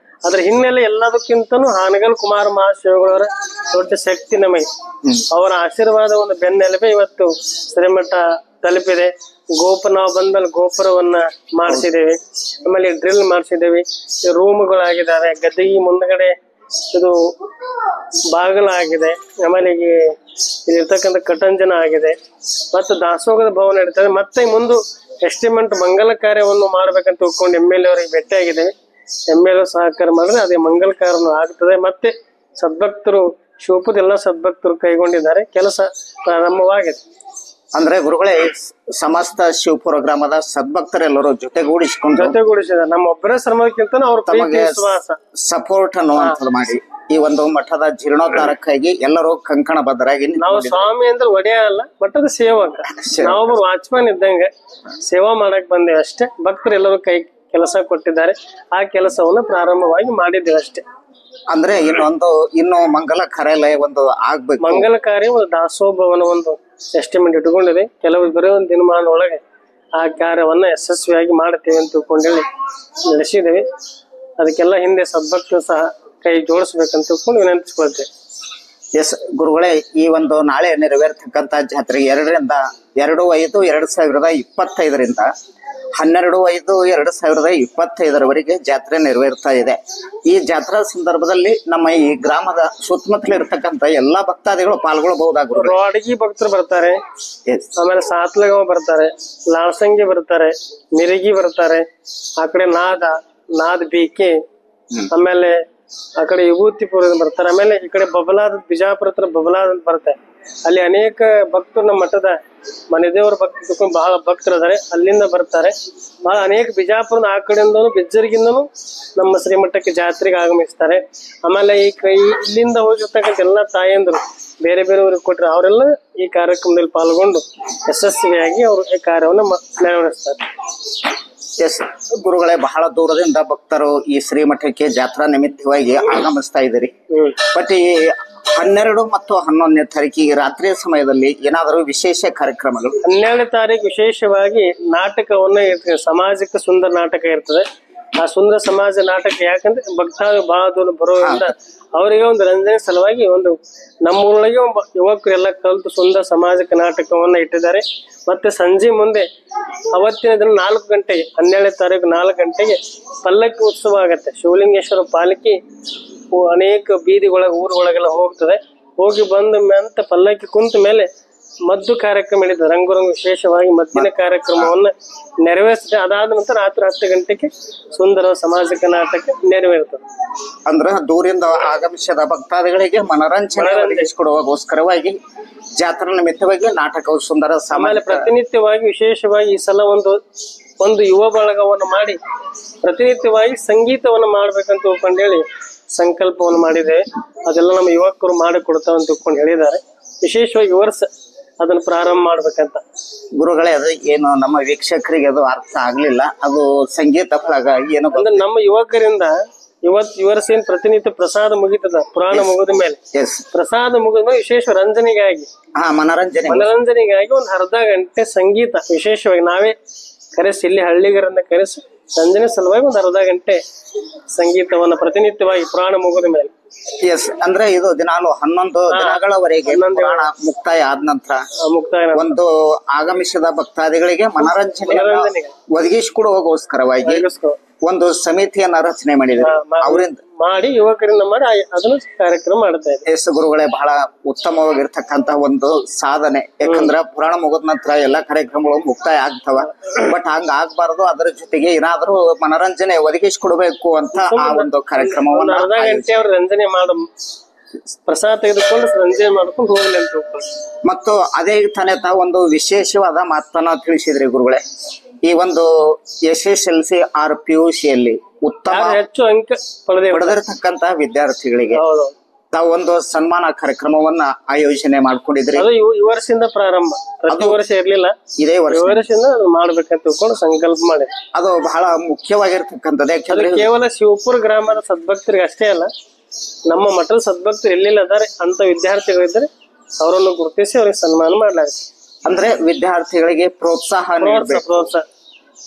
ಅದ್ರ ಹಿನ್ನೆಲೆ ಎಲ್ಲದಕ್ಕಿಂತನೂ ಹಾನಗಲ್ ಕುಮಾರ ಮಹಾಶಿವಗಳವರ ದೊಡ್ಡ ಶಕ್ತಿ ನಮಗೆ. ಅವರ ಆಶೀರ್ವಾದ ಒಂದು ಬೆನ್ನೆಲುಬೆ ಇವತ್ತು ಶ್ರೀಮಠ ತಲುಪಿದೆ. ನಾವು ಬಂದ್ಮೇಲೆ ಗೋಪುರವನ್ನ ಮಾಡಿಸಿದ್ದೇವೆ, ಆಮೇಲೆ ಡ್ರಿಲ್ ಮಾಡಿಸಿದ್ದೇವೆ, ರೂಮ್ಗಳಾಗಿದ್ದಾವೆ, ಗದ್ದಗಿ ಮುಂದ್ಗಡೆ ಇದು ಬಾಗಿಲಾಗಿದೆ, ಆಮೇಲೆ ಇಲ್ಲಿರ್ತಕ್ಕಂಥ ಕಟಂಜನ ಆಗಿದೆ, ಮತ್ತು ದಾಸೋಗದ ಭವನ ಇರ್ತದೆ. ಮತ್ತೆ ಮುಂದೆ ಎಸ್ಟಿಮೇಟ್ ಮಂಗಲ ಕಾರ್ಯವನ್ನು ಮಾಡ್ಬೇಕಂತ ತಿಳ್ಕೊಂಡು MLA ಅವರಿಗೆ ಭೇಟಿಯಾಗಿದ್ದೇವೆ. MLA ಸಹಕಾರ ಮಾಡಿದ್ರೆ ಅದೇ ಮಂಗಲ ಕಾರ್ಯನು ಆಗ್ತದೆ. ಮತ್ತೆ ಸದ್ಭಕ್ತರು ಶಿವಪುರದ ಎಲ್ಲ ಸದ್ಭಕ್ತರು ಕೈಗೊಂಡಿದ್ದಾರೆ. ಕೆಲಸ ಪ್ರಾರಂಭವಾಗಿದೆ. ಅಂದ್ರೆ ಗುರುಗಳೇ, ಸಮಸ್ತ ಶಿವಪುರ ಗ್ರಾಮದ ಸದ್ಭಕ್ತರೆಲ್ಲರೂ ಜೊತೆಗೂಡಿಸಿದ್ದಾರೆ. ನಮ್ಮ ಒಬ್ಬರೇ ಶ್ರಮಕ್ಕಿಂತ ಅವ್ರ ಸಪೋರ್ಟ್ ಅನ್ನುವಂಥದ್ದು ಮಾಡಿ ಈ ಒಂದು ಮಠದ ಜೀರ್ಣೋದ್ಧಾರಕ್ಕಾಗಿ ಎಲ್ಲರೂ ಕಂಕಣ ಬದ್ಧರಾಗಿ. ನಾವು ಸ್ವಾಮಿ ಅಂದ್ರೆ ಒಡೆಯ ಅಲ್ಲ, ಮಠದ ಸೇವಕ. ನಾವೊಬ್ಬರು ವಾಚ್ಮನ್ ಇದ್ದಂಗೆ ಸೇವಾ ಮಾಡಕ್ ಬಂದೇವೆ ಅಷ್ಟೇ. ಭಕ್ತರು ಎಲ್ಲರೂ ಕೈ ಕೆಲಸ ಕೊಟ್ಟಿದ್ದಾರೆ. ಆ ಕೆಲಸವನ್ನ ಪ್ರಾರಂಭವಾಗಿ ಮಾಡಿದ್ದೇವೆ ಅಷ್ಟೇ. ಅಂದ್ರೆ ಇನ್ನು ಮಂಗಲ ಕಾರ್ಯಾಲಯ ಒಂದು ಆಗ್ಬೇಕು. ಮಂಗಲ ಕಾರ್ಯ ಒಂದು ದಾಸೋಭವನ ಒಂದು ಎಸ್ಟಿಮೇಟ್ ಇಟ್ಕೊಂಡಿದೆ. ಕೆಲವು ಬರೀ ಒಂದು ದಿನಮಾನ ಒಳಗೆ ಆ ಕಾರ್ಯವನ್ನ ಯಶಸ್ವಿಯಾಗಿ ಮಾಡುತ್ತೇವೆ ಅಂತ ತಿಳ್ಕೊಂಡೇಳಿ ನಡೆಸಿದ್ದೇವೆ. ಅದಕ್ಕೆಲ್ಲ ಹಿಂದೆ ಸದ್ಭಕ್ತರು ಸಹ ಕೈ ಜೋಡಿಸ್ಬೇಕಂತ ತಿಳ್ಕೊಂಡು ವಿನಂತಿಸ್ಕೊಳ್ತೇವೆ. ಎಸ್ ಗುರುಗಳೇ, ಈ ಒಂದು ನಾಳೆ ನೆರವೇರ್ತಕ್ಕಂಥ ಜಾತ್ರೆ 2/5/2025 12/5/2025 ಜಾತ್ರೆ ನೆರವೇರ್ತಾ ಇದೆ. ಈ ಜಾತ್ರಾ ಸಂದರ್ಭದಲ್ಲಿ ನಮ್ಮ ಈ ಗ್ರಾಮದ ಸುತ್ತಮುತ್ತಲ ಇರತಕ್ಕಂತ ಎಲ್ಲಾ ಭಕ್ತಾದಿಗಳು ಪಾಲ್ಗೊಳ್ಳಬಹುದಾಗುರು. ರೋಡಗಿ ಭಕ್ತರು ಬರ್ತಾರೆ, ಎಸ್ ಆಮೇಲೆ ಸಾತ್ಲಗಾಂವ್ ಬರ್ತಾರೆ, ಲಾಳ್ಸಂಗಿ ಬರ್ತಾರೆ, ಮಿರಿಗಿ ಬರ್ತಾರೆ, ಆ ಕಡೆ ನಾದ್ ಬೇಕೆ, ಆಮೇಲೆ ಆ ಕಡೆ ವಿಭೂತಿಪುರ ಬರ್ತಾರೆ, ಆಮೇಲೆ ಈ ಕಡೆ ಬಬಲಾದ ಬಿಜಾಪುರ ಹತ್ರ ಬಬಲಾದ ಅಂತ ಬರುತ್ತೆ. ಅಲ್ಲಿ ಅನೇಕ ಭಕ್ತರು ನಮ್ಮ ಮಠದ ಮನೆದೇವರ ಭಕ್ತರು ಬಹಳ ಭಕ್ತರು ಅದಾರೆ, ಅಲ್ಲಿಂದ ಬರ್ತಾರೆ. ಬಹಳ ಅನೇಕ ಬಿಜಾಪುರದ ಆ ಕಡೆಯಿಂದನು ಬಿಜ್ಜರಿಗಿಂದನು ನಮ್ಮ ಶ್ರೀಮಠಕ್ಕೆ ಜಾತ್ರೆಗೆ ಆಗಮಿಸ್ತಾರೆ. ಆಮೇಲೆ ಇಲ್ಲಿಂದ ಹೋಗಿರ್ತಕ್ಕಂಥ ಎಲ್ಲಾ ತಾಯಂದ್ರು ಬೇರೆ ಬೇರೆ ಊರಿಗೆ ಕೊಟ್ಟರೆ ಅವರೆಲ್ಲ ಈ ಕಾರ್ಯಕ್ರಮದಲ್ಲಿ ಪಾಲ್ಗೊಂಡು ಯಶಸ್ವಿಯಾಗಿ ಅವರು ಈ ಕಾರ್ಯವನ್ನು ನೆರವೇರಿಸ್ತಾರೆ. ಎಸ್ ಗುರುಗಳೇ, ಬಹಳ ದೂರದಿಂದ ಭಕ್ತರು ಈ ಶ್ರೀಮಠಕ್ಕೆ ಜಾತ್ರಾ ನಿಮಿತ್ತವಾಗಿ ಆಗಮಿಸ್ತಾ ಇದ್ದೀರಿ. ಬಟ್ ಈ 12 ಮತ್ತು 11ನೇ ತಾರೀಕಿಗೆ ರಾತ್ರಿಯ ಸಮಯದಲ್ಲಿ ಏನಾದರೂ ವಿಶೇಷ ಕಾರ್ಯಕ್ರಮಗಳು? 12ನೇ ತಾರೀಕು ವಿಶೇಷವಾಗಿ ನಾಟಕವನ್ನ ಇರ್ತದೆ, ಸಮಾಜಕ್ಕೆ ಸುಂದರ ನಾಟಕ ಇರ್ತದೆ. ಆ ಸುಂದರ ಸಮಾಜ ನಾಟಕ ಯಾಕಂದ್ರೆ ಭಕ್ತಾದಿಗಳು ಬಹಳ ದೂರ ಬರೋದ್ರಿಂದ ಅವರಿಗೆ ಒಂದು ರಂಜನೆ ಸಲುವಾಗಿ ಒಂದು ನಮ್ಮೂರೊಳಗೆ ಒಬ್ಬ ಯುವಕರೆಲ್ಲ ಕಲಿತು ಸುಂದರ ಸಾಮಾಜಿಕ ನಾಟಕವನ್ನ ಇಟ್ಟಿದ್ದಾರೆ. ಮತ್ತೆ ಸಂಜೆ ಮುಂದೆ ಅವತ್ತಿನ ದಿನ 4 ಗಂಟೆಗೆ 12ನೇ ತಾರೀಕು 4 ಗಂಟೆಗೆ ಪಲ್ಲಕ್ಕಿ ಉತ್ಸವ ಆಗತ್ತೆ. ಶಿವಲಿಂಗೇಶ್ವರ ಪಾಲಕಿ ಅನೇಕ ಬೀದಿಗೊಳಗೆ ಊರುಗಳಿಗೆಲ್ಲ ಹೋಗ್ತದೆ. ಹೋಗಿ ಬಂದ ಅಂತ ಪಲ್ಲಕ್ಕಿ ಕುಂತ ಮೇಲೆ ಮದ್ದು ಕಾರ್ಯಕ್ರಮ ಹಿಡಿದ ರಂಗುರಂಗು ವಿಶೇಷವಾಗಿ ಮದ್ದಿನ ಕಾರ್ಯಕ್ರಮವನ್ನ ನೆರವೇರಿಸ್ತದೆ. ಅದಾದ ನಂತರ ರಾತ್ರಿ 10 ಗಂಟೆಗೆ ಸುಂದರ ಸಾಮಾಜಿಕ ನಾಟಕ ನೆರವೇರ್ತದೆ. ಅಂದ್ರೆ ದೂರಿಂದ ಆಗಮಿಸಿದ ಭಕ್ತಾದಿಗಳಿಗೆ ಮನರಂಜನೆ ಒದಗಿಸಿಕೊಡುವಗೋಸ್ಕರವಾಗಿ ಜಾತ್ರಾ ನಿಮಿತ್ತವಾಗಿ ನಾಟಕವು ಸುಂದರ ಆಮೇಲೆ ಪ್ರತಿನಿತ್ಯವಾಗಿ ವಿಶೇಷವಾಗಿ ಈ ಸಲ ಒಂದು ಯುವ ಬಳಗವನ್ನು ಮಾಡಿ ಪ್ರತಿನಿತ್ಯವಾಗಿ ಸಂಗೀತವನ್ನು ಮಾಡ್ಬೇಕಂತ ತಿಳ್ಕೊಂಡೇಳಿ ಸಂಕಲ್ಪವನ್ನು ಮಾಡಿದ್ದೇವೆ. ಅದೆಲ್ಲ ನಮ್ಮ ಯುವಕರು ಮಾಡಿಕೊಡ್ತಾವ ಅಂತ ತಿಳ್ಕೊಂಡು ಹೇಳಿದ್ದಾರೆ. ವಿಶೇಷವಾಗಿ ಈ ವರ್ಷ ಅದನ್ನ ಪ್ರಾರಂಭ ಮಾಡ್ಬೇಕಂತ. ಗುರುಗಳೇ, ಅದು ಏನು ನಮ್ಮ ವೀಕ್ಷಕರಿಗೆ ಅದು ಅರ್ಥ ಆಗ್ಲಿಲ್ಲ, ಅದು ಸಂಗೀತ ಫಲಕ ಏನು ಅಂದ್ರೆ ನಮ್ಮ ಯುವಕರಿಂದ ಈ ವರ್ಷ ಏನ್ ಪ್ರತಿನಿತ್ಯ ಪ್ರಸಾದ ಮುಗಿತದ, ಪುರಾಣ ಮುಗಿದ ಮೇಲೆ ಪ್ರಸಾದ ಮುಗಿದ ಮೇಲೆ ವಿಶೇಷ ರಂಜನೆಗಾಗಿ ಮನರಂಜನೆಗಾಗಿ ಒಂದು ಅರ್ಧ ಗಂಟೆ ಸಂಗೀತ ವಿಶೇಷವಾಗಿ ನಾವೇ ಕರೆಸಿ ಇಲ್ಲಿ ಹಳ್ಳಿಗರನ್ನ ಕರೆಸಿ ರಂಜನೆ ಸಲುವಾಗಿ ಒಂದು ಅರ್ಧ ಗಂಟೆ ಸಂಗೀತವನ್ನ ಪ್ರತಿನಿತ್ಯವಾಗಿ ಪುರಾಣ ಮುಗಿದ ಮೇಲೆ. ಎಸ್, ಅಂದ್ರೆ ಇದು ದಿನಾಲು 11 ದಿನಗಳವರೆಗೆ ಪುರಾಣ ಮುಕ್ತಾಯ ಆದ ನಂತರ ಒಂದು ಆಗಮಿಸಿದ ಭಕ್ತಾದಿಗಳಿಗೆ ಮನರಂಜನೆ ಒದಗಿಸಿಕೊಡುವಗೋಸ್ಕರವಾಗಿ ಒಂದು ಸಮಿತಿಯನ್ನ ರಚನೆ ಮಾಡಿದ್ದಾರೆ. ಅವರಿಂದ ಮಾಡಿ ಯುವಕರಿಂದ ಮಾಡಿ ಅದನ್ನು ಕಾರ್ಯಕ್ರಮ ಮಾಡ್ತಾ ಇದ್ದಾರೆ. ಎಸ್ ಗುರುಗಳೇ, ಬಹಳ ಉತ್ತಮವಾಗಿರ್ತಕ್ಕಂತ ಒಂದು ಸಾಧನೆ. ಯಾಕಂದ್ರೆ ಪುರಾಣ ಮುಗಿದ ನಂತರ ಎಲ್ಲಾ ಕಾರ್ಯಕ್ರಮಗಳು ಮುಕ್ತಾಯ ಆಗ್ತಾವ. ಬಟ್ ಹಂಗ ಆಗ್ಬಾರ್ದು, ಅದರ ಜೊತೆಗೆ ಏನಾದ್ರೂ ಮನರಂಜನೆ ಒದಗಿಸಿಕೊಡ್ಬೇಕು ಅಂತ ಆ ಒಂದು ಕಾರ್ಯಕ್ರಮವನ್ನು ಅರ್ಧ ಗಂಟೆ ಅವ್ರ ರಂಜನೆ ಮಾಡ ಪ್ರಸಾದ ತೆಗೆದುಕೊಂಡು ರಂಜನೆ ಮಾಡ್ಕೊಂಡು ಹೋಗ್ಲಿ ಅಂತ. ಮತ್ತು ಅದೇ ತಾನೇ ಒಂದು ವಿಶೇಷವಾದ ಮಾತನ್ನ ತಿಳಿಸಿದ್ರಿ ಗುರುಗಳೇ. ಈ ಒಂದು SSLC ಆರ್ PUC ಯಲ್ಲಿ ಉತ್ತಮ ಹೆಚ್ಚು ಅಂಕ ಪಡೆದಿರತಕ್ಕಂತ ವಿದ್ಯಾರ್ಥಿಗಳಿಗೆ ತಾವು ಒಂದು ಸನ್ಮಾನ ಕಾರ್ಯಕ್ರಮವನ್ನ ಆಯೋಜನೆ ಮಾಡ್ಕೊಂಡಿದ್ರಿ. ಅದು ಈ ವರ್ಷದಿಂದ ಪ್ರಾರಂಭ, ಪ್ರತಿ ವರ್ಷ ಇರ್ಲಿಲ್ಲ, ಇದೇ ವರ್ಷದಿಂದ ಮಾಡ್ಬೇಕಂತ ತಿಳ್ಕೊಂಡು ಸಂಕಲ್ಪ ಮಾಡಿ. ಅದು ಬಹಳ ಮುಖ್ಯವಾಗಿರ್ತಕ್ಕಂಥದ್ದು. ಯಾಕಂದ್ರೆ ಕೇವಲ ಶಿವಪುರ ಗ್ರಾಮದ ಸದ್ಭಕ್ತರಿಗೆ ಅಷ್ಟೇ ಅಲ್ಲ, ನಮ್ಮ ಮಠದ ಸದ್ಭಕ್ತರು ಎಲ್ಲೆಲ್ಲ ಅದಾರೆ ಅಂತ ವಿದ್ಯಾರ್ಥಿಗಳಿದ್ದಾರೆ, ಅವರನ್ನು ಗುರುತಿಸಿ ಅವ್ರಿಗೆ ಸನ್ಮಾನ ಮಾಡ್ಲಾಗುತ್ತೆ. ಅಂದ್ರೆ ವಿದ್ಯಾರ್ಥಿಗಳಿಗೆ ಪ್ರೋತ್ಸಾಹ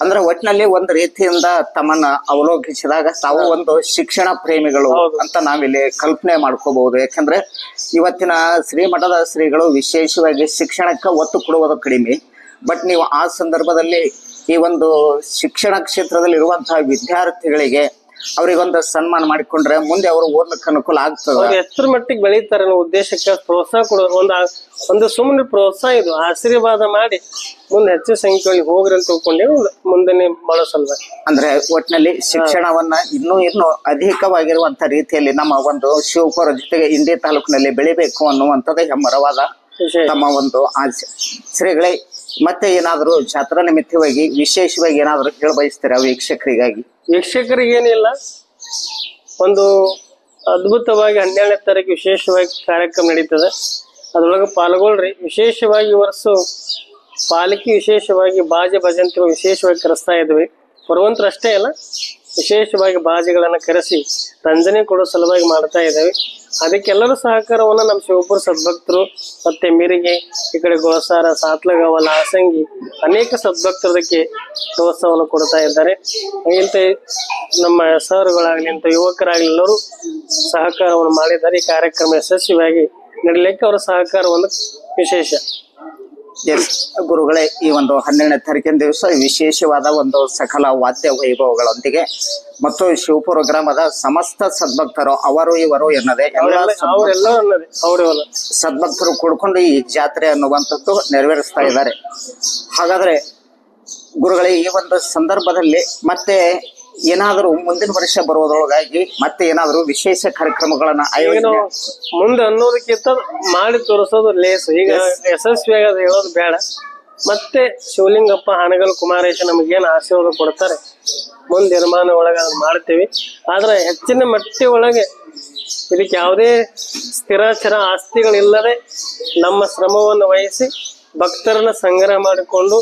ಅಂದ್ರೆ ಒಟ್ಟಿನಲ್ಲಿ ಒಂದು ರೀತಿಯಿಂದ ತಮ್ಮನ್ನ ಅವಲೋಕಿಸಿದಾಗ ತಾವು ಒಂದು ಶಿಕ್ಷಣ ಪ್ರೇಮಿಗಳು ಅಂತ ನಾವಿಲ್ಲಿ ಕಲ್ಪನೆ ಮಾಡ್ಕೋಬಹುದು. ಯಾಕಂದ್ರೆ ಇವತ್ತಿನ ಶ್ರೀಮಠದ ಶ್ರೀಗಳು ವಿಶೇಷವಾಗಿ ಶಿಕ್ಷಣಕ್ಕೆ ಒತ್ತು ಕೊಡುವುದು ಕಡಿಮೆ. ಬಟ್ ನೀವು ಆ ಸಂದರ್ಭದಲ್ಲಿ ಈ ಒಂದು ಶಿಕ್ಷಣ ಕ್ಷೇತ್ರದಲ್ಲಿ ಇರುವಂತಹ ವಿದ್ಯಾರ್ಥಿಗಳಿಗೆ ಅವರಿಗೊಂದು ಸನ್ಮಾನ ಮಾಡಿಕೊಂಡ್ರೆ ಮುಂದೆ ಅವರು ಓದ್ಲಿಕ್ಕೆ ಅನುಕೂಲ ಆಗ್ತದೆ. ಎಷ್ಟರ ಮಟ್ಟಿಗೆ ಬೆಳೀತಾರೆ ಅನ್ನೋ ಉದ್ದೇಶಕ್ಕೆ ಪ್ರೋತ್ಸಾಹ ಕೊಡೋದು ಒಂದು ಸುಮ್ಮನೆ ಪ್ರೋತ್ಸಾಹ, ಇದು ಆಶೀರ್ವಾದ ಮಾಡಿ ಮುಂದೆ ಹೆಚ್ಚು ಸಂಖ್ಯೆಯಲ್ಲಿ ಹೋಗ್ರಿ ಅಂತ ತಿಳ್ಕೊಂಡೆ ಮುಂದೆ ಬಳಸಲ್ವ. ಅಂದ್ರೆ ಒಟ್ಟಿನಲ್ಲಿ ಶಿಕ್ಷಣವನ್ನ ಇನ್ನೂ ಅಧಿಕವಾಗಿರುವಂತ ರೀತಿಯಲ್ಲಿ ನಮ್ಮ ಒಂದು ಶಿವಪುರ ಜೊತೆಗೆ ಇಂಡಿ ತಾಲೂಕಿನಲ್ಲಿ ಬೆಳಿಬೇಕು ಅನ್ನುವಂಥದ್ದು ಹೆಮ್ಮರವಾದ ತಮ್ಮ ಒಂದು ಆಸೆ. ಶ್ರೀಗಳೇ, ಮತ್ತೆ ಏನಾದ್ರು ಜಾತ್ರಾ ನಿಮಿತ್ತವಾಗಿ ವಿಶೇಷವಾಗಿ ಏನಾದ್ರು ಹೇಳ ಬಯಸ್ತೀರಾ ವೀಕ್ಷಕರಿಗಾಗಿ? ವೀಕ್ಷಕರಿಗೇನಿಲ್ಲ, ಒಂದು ಅದ್ಭುತವಾಗಿ 12ನೇ ತಾರೀಕು ವಿಶೇಷವಾಗಿ ಕಾರ್ಯಕ್ರಮ ನಡೀತದೆ, ಅದ್ರೊಳಗೆ ಪಾಲ್ಗೊಳ್ರಿ. ವಿಶೇಷವಾಗಿ ಈ ವರ್ಷ ಪಾಲಿಕೆ ವಿಶೇಷವಾಗಿ ಬಾಜೆ ಭಜಂತಿಗಳು ವಿಶೇಷವಾಗಿ ಕರೆಸ್ತಾ ಇದ್ವಿ. ಬರುವಂತರು ಅಷ್ಟೇ ಅಲ್ಲ, ವಿಶೇಷವಾಗಿ ಬಾಜೆಗಳನ್ನ ಕರೆಸಿ ರಂಜನೆ ಕೊಡೋ ಸಲುವಾಗಿ ಮಾಡ್ತಾ ಇದ್ದೇವೆ. ಅದಕ್ಕೆಲ್ಲರೂ ಸಹಕಾರವನ್ನ ನಮ್ಮ ಶಿವಪುರ ಸದ್ಭಕ್ತರು ಮತ್ತೆ ಮಿರಿಗೆ, ಈ ಕಡೆ ಗೋಸಾರ, ಸಾತ್ಲಗಾವ, ಲಾಸಂಗಿ ಅನೇಕ ಸದ್ಭಕ್ತರು ಅದಕ್ಕೆ ಪ್ರೋತ್ಸಾಹವನ್ನು ಕೊಡ್ತಾ ಇದ್ದಾರೆ. ಇಂಥ ನಮ್ಮ ಸರ್ಗಳಾಗ್ಲಿ ಇಂಥ ಯುವಕರಾಗ್ಲಿ ಎಲ್ಲರೂ ಸಹಕಾರವನ್ನು ಮಾಡಿದ್ದಾರೆ. ಈ ಕಾರ್ಯಕ್ರಮ ಯಶಸ್ವಿಯಾಗಿ ನಡಿಲಿಕ್ಕೆ ಅವರ ಸಹಕಾರ ಒಂದು ವಿಶೇಷ. ಎಸ್ ಗುರುಗಳೇ, ಈ ಒಂದು 12ನೇ ತಾರೀಕಿನ ದಿವಸ ವಿಶೇಷವಾದ ಒಂದು ಸಕಲ ವಾದ್ಯ ವೈಭವಗಳೊಂದಿಗೆ ಮತ್ತು ಶಿವಪುರ ಗ್ರಾಮದ ಸಮಸ್ತ ಸದ್ಭಕ್ತರು ಅವರು ಇವರು ಎನ್ನದೆ ಅವರೆಲ್ಲ ಅನ್ನದೆ ಅವರೆಲ್ಲ ಸದ್ಭಕ್ತರು ಕೂಡ್ಕೊಂಡು ಈ ಜಾತ್ರೆ ಅನ್ನುವಂಥದ್ದು ನೆರವೇರಿಸ್ತಾ ಇದ್ದಾರೆ. ಹಾಗಾದ್ರೆ ಗುರುಗಳೇ, ಈ ಒಂದು ಸಂದರ್ಭದಲ್ಲಿ ಮತ್ತೆ ಏನಾದರೂ ಮುಂದಿನ ವರ್ಷ ಬರುವುದರೊಳಗಾಗಿ ಮತ್ತೆ ಏನಾದರೂ ವಿಶೇಷ ಕಾರ್ಯಕ್ರಮಗಳನ್ನ ಆಯೋಜನೆ ಮುಂದೆ ಅನ್ನೋದಕ್ಕಿಂತ ಮಾಡಿ ತೋರಿಸೋದು ಲೇಸು. ಈಗ ಯಶಸ್ವಿಯಾಗಿ ಅದು ಹೇಳೋದು ಬೇಡ. ಮತ್ತೆ ಶಿವಲಿಂಗಪ್ಪ ಹಾನಗಲ್ ಕುಮಾರೇಶ ನಮಗೇನು ಆಶೀರ್ವಾದ ಕೊಡ್ತಾರೆ ಮುಂದೆ ನಿರ್ಮಾಣ ಒಳಗೆ ಅದನ್ನ ಮಾಡ್ತೀವಿ. ಆದ್ರೆ ಹೆಚ್ಚಿನ ಮಟ್ಟಿ ಒಳಗೆ ಇದಕ್ಕೆ ಯಾವುದೇ ಸ್ಥಿರಾಚರ ಆಸ್ತಿಗಳಿಲ್ಲದೆ ನಮ್ಮ ಶ್ರಮವನ್ನು ವಹಿಸಿ ಭಕ್ತರನ್ನ ಸಂಗ್ರಹ ಮಾಡಿಕೊಂಡು,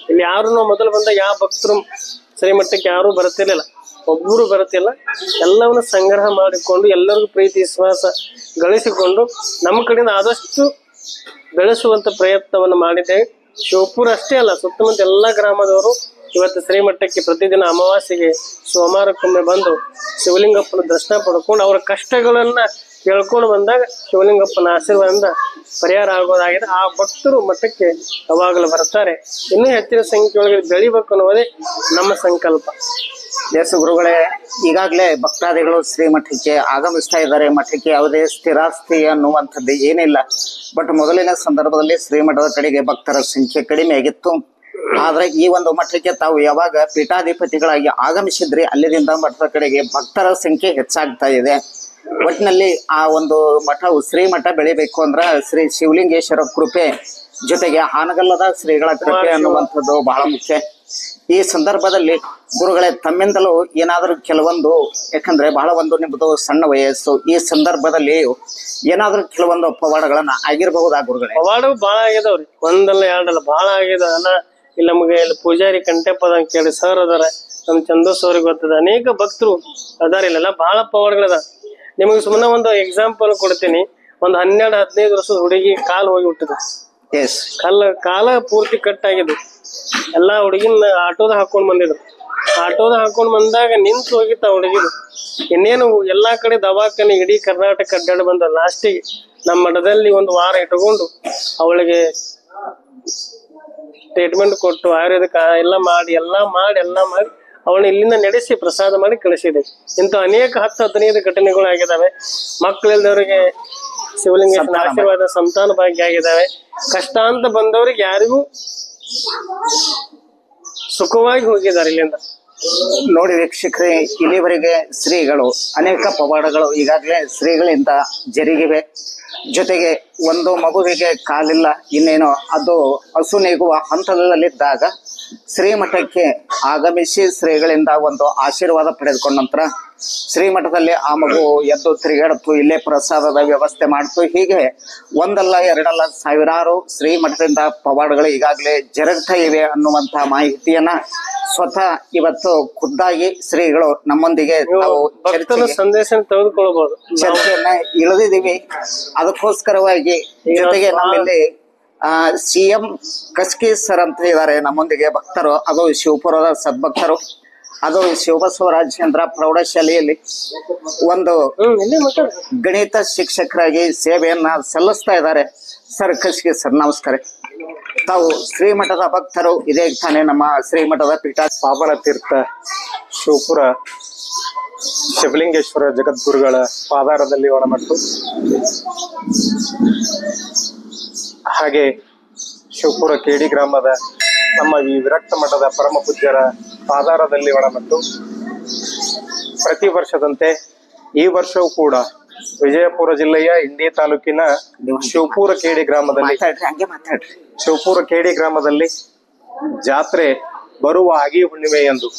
ಇಲ್ಲಿ ಯಾರು ನಾವು ಮೊದಲು ಬಂದ ಯಾವ ಭಕ್ತರು ಶ್ರೀಮಠಕ್ಕೆ ಯಾರು ಬರುತ್ತಿರ್ಲಿಲ್ಲ, ಒಬ್ಬರು ಬರುತ್ತಿಲ್ಲ. ಎಲ್ಲವನ್ನು ಸಂಗ್ರಹ ಮಾಡಿಕೊಂಡು ಎಲ್ಲರಿಗೂ ಪ್ರೀತಿ ವಿಶ್ವಾಸ ಗಳಿಸಿಕೊಂಡು ನಮ್ಮ ಕಡೆಯಿಂದ ಆದಷ್ಟು ಬೆಳೆಸುವಂತ ಪ್ರಯತ್ನವನ್ನು ಮಾಡಿದ್ದೇವೆ. ಶಿವಪುರ ಅಷ್ಟೇ ಅಲ್ಲ, ಸುತ್ತಮುತ್ತ ಎಲ್ಲಾ ಗ್ರಾಮದವರು ಇವತ್ತು ಶ್ರೀಮಠಕ್ಕೆ ಪ್ರತಿದಿನ ಅಮಾವಾಸ್ಯೆಗೆ ಸೋಮವಾರಕ್ಕೊಮ್ಮೆ ಬಂದು ಶಿವಲಿಂಗಪ್ಪನ ದರ್ಶನ ಪಡ್ಕೊಂಡು ಅವರ ಕಷ್ಟಗಳನ್ನ ಕೇಳ್ಕೊಂಡು ಬಂದಾಗ ಶಿವಲಿಂಗಪ್ಪನ ಆಶೀರ್ವಾದದಿಂದ ಪರಿಹಾರ ಆಗೋದಾಗಿದೆ. ಆ ಭಕ್ತರು ಮಠಕ್ಕೆ ಯಾವಾಗಲೂ ಬರ್ತಾರೆ. ಇನ್ನೂ ಹೆಚ್ಚಿನ ಸಂಖ್ಯೆಯೊಳಗೆ ಬೆಳಿಬೇಕು ಅನ್ನೋದೇ ನಮ್ಮ ಸಂಕಲ್ಪ. ಎಸ್ ಗುರುಗಳೇ, ಈಗಾಗಲೇ ಭಕ್ತಾದಿಗಳು ಶ್ರೀಮಠಕ್ಕೆ ಆಗಮಿಸ್ತಾ ಇದ್ದಾರೆ. ಮಠಕ್ಕೆ ಯಾವುದೇ ಸ್ಥಿರಾಸ್ತಿ ಅನ್ನುವಂಥದ್ದು ಏನಿಲ್ಲ. ಬಟ್ ಮೊದಲಿನ ಸಂದರ್ಭದಲ್ಲಿ ಶ್ರೀಮಠದ ಕಡೆಗೆ ಭಕ್ತರ ಸಂಖ್ಯೆ ಕಡಿಮೆ ಆಗಿತ್ತು. ಆದ್ರೆ ಈ ಒಂದು ಮಠಕ್ಕೆ ತಾವು ಯಾವಾಗ ಪೀಠಾಧಿಪತಿಗಳಾಗಿ ಆಗಮಿಸಿದ್ರಿ, ಅಲ್ಲಿಂದ ಮಠದ ಕಡೆಗೆ ಭಕ್ತರ ಸಂಖ್ಯೆ ಹೆಚ್ಚಾಗ್ತಾ ಇದೆ. ಒಟ್ಟಿನಲ್ಲಿ ಆ ಒಂದು ಮಠವು ಶ್ರೀಮಠ ಬೆಳಿಬೇಕು ಅಂದ್ರ ಶ್ರೀ ಶಿವಲಿಂಗೇಶ್ವರ ಕೃಪೆ ಜೊತೆಗೆ ಹಾನಗಲ್ಲದ ಶ್ರೀಗಳ ಕೃಪೆ ಅನ್ನುವಂಥದ್ದು ಬಹಳ ಮುಖ್ಯ. ಈ ಸಂದರ್ಭದಲ್ಲಿ ಗುರುಗಳೇ, ತಮ್ಮಿಂದಲೂ ಏನಾದರೂ ಕೆಲವೊಂದು, ಯಾಕಂದ್ರೆ ಬಹಳ ಒಂದು ನಿಮ್ಮದು ಸಣ್ಣ ವಯಸ್ಸು, ಈ ಸಂದರ್ಭದಲ್ಲಿ ಏನಾದ್ರೂ ಕೆಲವೊಂದು ಪವಾಡಗಳನ್ನ ಆಗಿರಬಹುದಾ ಗುರುಗಳೇ? ಪವಾಡ ಬಹಳ ಆಗಿದಾವ್ರಿ, ಒಂದಲ್ಲ ಎರಡಲ್ಲ ಬಹಳ ಆಗಿದಾವಲ್ಲ. ಇಲ್ಲಿ ನಮಗೆ ಇಲ್ಲಿ ಪೂಜಾರಿ ಕಂಟೆಪ್ಪದ ಅಂತ ಕೇಳಿ ಸರ್ ಅದಾರ, ನಮ್ ಚಂದೋಸ್ ಅವ್ರಿಗೆ ಗೊತ್ತದ, ಅನೇಕ ಭಕ್ತರು ಅದಾರ. ಇಲ್ಲೆಲ್ಲ ಬಹಳ ಪವಾಡಗಳದ. ನಿಮಗೆ ಸುಮ್ಮನೆ ಒಂದು ಎಕ್ಸಾಂಪಲ್ ಕೊಡ್ತೀನಿ. ಒಂದು 12-15 ವರ್ಷದ ಹುಡುಗಿ ಕಾಲು ಹೋಗಿ ಹುಟ್ಟಿದ್ರು. ಕಾಲ ಪೂರ್ತಿ ಕಟ್ ಆಗಿದ್ದು. ಎಲ್ಲಾ ಹುಡುಗಿನ ಆಟೋದ ಹಾಕೊಂಡ್ ಬಂದಿದ್ರು. ಆಟೋದ ಹಾಕೊಂಡ್ ಬಂದಾಗ ನಿಂತು ಹೋಗಿತ್ತ ಹುಡುಗಿದು. ಇನ್ನೇನು ಎಲ್ಲಾ ಕಡೆ ದವಾಖಾನೆ ಇಡೀ ಕರ್ನಾಟಕ ಅಡ್ಡಾಡಿ ಬಂದ. ಲಾಸ್ಟಿಗೆ ನಮ್ಮ ಮಠದಲ್ಲಿ ಒಂದು ವಾರ ಇಟ್ಕೊಂಡು ಅವಳಿಗೆ ಟ್ರೀಟ್ಮೆಂಟ್ ಕೊಟ್ಟು ಆಯುರ್ವೇದಿಕ ಎಲ್ಲ ಮಾಡಿ ಅವಳನ್ನ ಇಲ್ಲಿಂದ ನಡೆಸಿ ಪ್ರಸಾದ ಮಾಡಿ ಕಳಿಸಿದೆ. ಇಂಥ ಅನೇಕ 10-15 ಘಟನೆಗಳು ಆಗಿದ್ದಾವೆ. ಮಕ್ಕಳಿಲ್ದವರಿಗೆ ಶಿವಲಿಂಗೇಶ್ವರನ ಆಶೀರ್ವಾದ, ಸಂತಾನ ಭಾಗ್ಯ ಆಗಿದ್ದಾವೆ. ಕಷ್ಟ ಅಂತ ಬಂದವ್ರಿಗೆ ಯಾರಿಗೂ ಸುಖವಾಗಿ ಹೋಗಿದ್ದಾರೆ ಇಲ್ಲಿಂದ. ನೋಡಿ ವೀಕ್ಷಕರೇ, ಇಲ್ಲಿವರೆಗೆ ಶ್ರೀಗಳು ಅನೇಕ ಪವಾಡಗಳು ಈಗಾಗಲೇ ಶ್ರೀಗಳಿಂದ ಜರುಗಿವೆ. ಜೊತೆಗೆ ಒಂದು ಮಗುವಿಗೆ ಕಾಲಿಲ್ಲ, ಇನ್ನೇನೋ ಅದು ಹಸು ನೀಗುವ ಹಂತದಲ್ಲಿದ್ದಾಗ ಶ್ರೀಮಠಕ್ಕೆ ಆಗಮಿಸಿ ಶ್ರೀಗಳಿಂದ ಒಂದು ಆಶೀರ್ವಾದ ಪಡೆದುಕೊಂಡ ನಂತರ ಶ್ರೀಮಠದಲ್ಲಿ ಆ ಮಗು ಎದ್ದು ತಿರುಗಾಡ್ತು, ಇಲ್ಲೇ ಪ್ರಸಾದದ ವ್ಯವಸ್ಥೆ ಮಾಡ್ತು. ಹೀಗೆ ಒಂದಲ್ಲ ಎರಡಲ್ಲ ಸಾವಿರಾರು ಶ್ರೀಮಠದಿಂದ ಪವಾಡಗಳು ಈಗಾಗಲೇ ಜರುಗ್ತಾ ಇವೆ ಅನ್ನುವಂತಹ ಮಾಹಿತಿಯನ್ನ ಸ್ವತಃ ಇವತ್ತು ಖುದ್ದಾಗಿ ಶ್ರೀಗಳು ನಮ್ಮೊಂದಿಗೆ ನಾವು ಸಂದೇಶ ತೆಗೆದುಕೊಳ್ಳಬಹುದು, ಚರ್ಚೆಯನ್ನ ಇಳಿದಿದ್ದೀವಿ. ಅದಕ್ಕೋಸ್ಕರವಾಗಿ ಜೊತೆಗೆ ನಮ್ಮಲ್ಲಿ CM ಕಸ್ಕಿ ಸರ್ ಅಂತ ಇದ್ದಾರೆ ನಮ್ಮೊಂದಿಗೆ, ಭಕ್ತರು. ಅದು ಶಿವಪುರದ ಸದ್ಭಕ್ತರು. ಅದು ಶಿವಬಸವರಾಜೇಂದ್ರ ಪ್ರೌಢಶಾಲೆಯಲ್ಲಿ ಒಂದು ಗಣಿತ ಶಿಕ್ಷಕರಾಗಿ ಸೇವೆಯನ್ನ ಸಲ್ಲಿಸ್ತಾ ಇದ್ದಾರೆ. ಸರ್ ಕಸ್ಕಿ ಸರ್, ನಮಸ್ಕಾರ. ತಾವು ಶ್ರೀಮಠದ ಭಕ್ತರು. ಇದೇ ತಾನೇ ನಮ್ಮ ಶ್ರೀಮಠದ ಪೀಠ ಪಾವನ ತೀರ್ಥ ಶಿವಪುರ ಶಿವಲಿಂಗೇಶ್ವರ ಜಗದ್ಗುರುಗಳ ಪಾದಾರದಲ್ಲಿ ಒಳಮಟ್ಟು, ಹಾಗೆ ಶಿವಪುರ ಕೇಡಿ ಗ್ರಾಮದ ನಮ್ಮ ಈ ವಿರಕ್ತ ಮಠದ ಪರಮ ಪೂಜ್ಯರ ಪಾದಾರದಲ್ಲಿ ಒಳಮಟ್ಟು. ಪ್ರತಿ ವರ್ಷದಂತೆ ಈ ವರ್ಷವೂ ಕೂಡ ವಿಜಯಪುರ ಜಿಲ್ಲೆಯ ಇಂಡಿ ತಾಲೂಕಿನ ಶಿವಪುರ ಕೇಡಿ ಗ್ರಾಮದಲ್ಲಿ ಜಾತ್ರೆ ಬರುವ ಅಗಿ ಹುಣ್ಣಿಮೆಯಂದು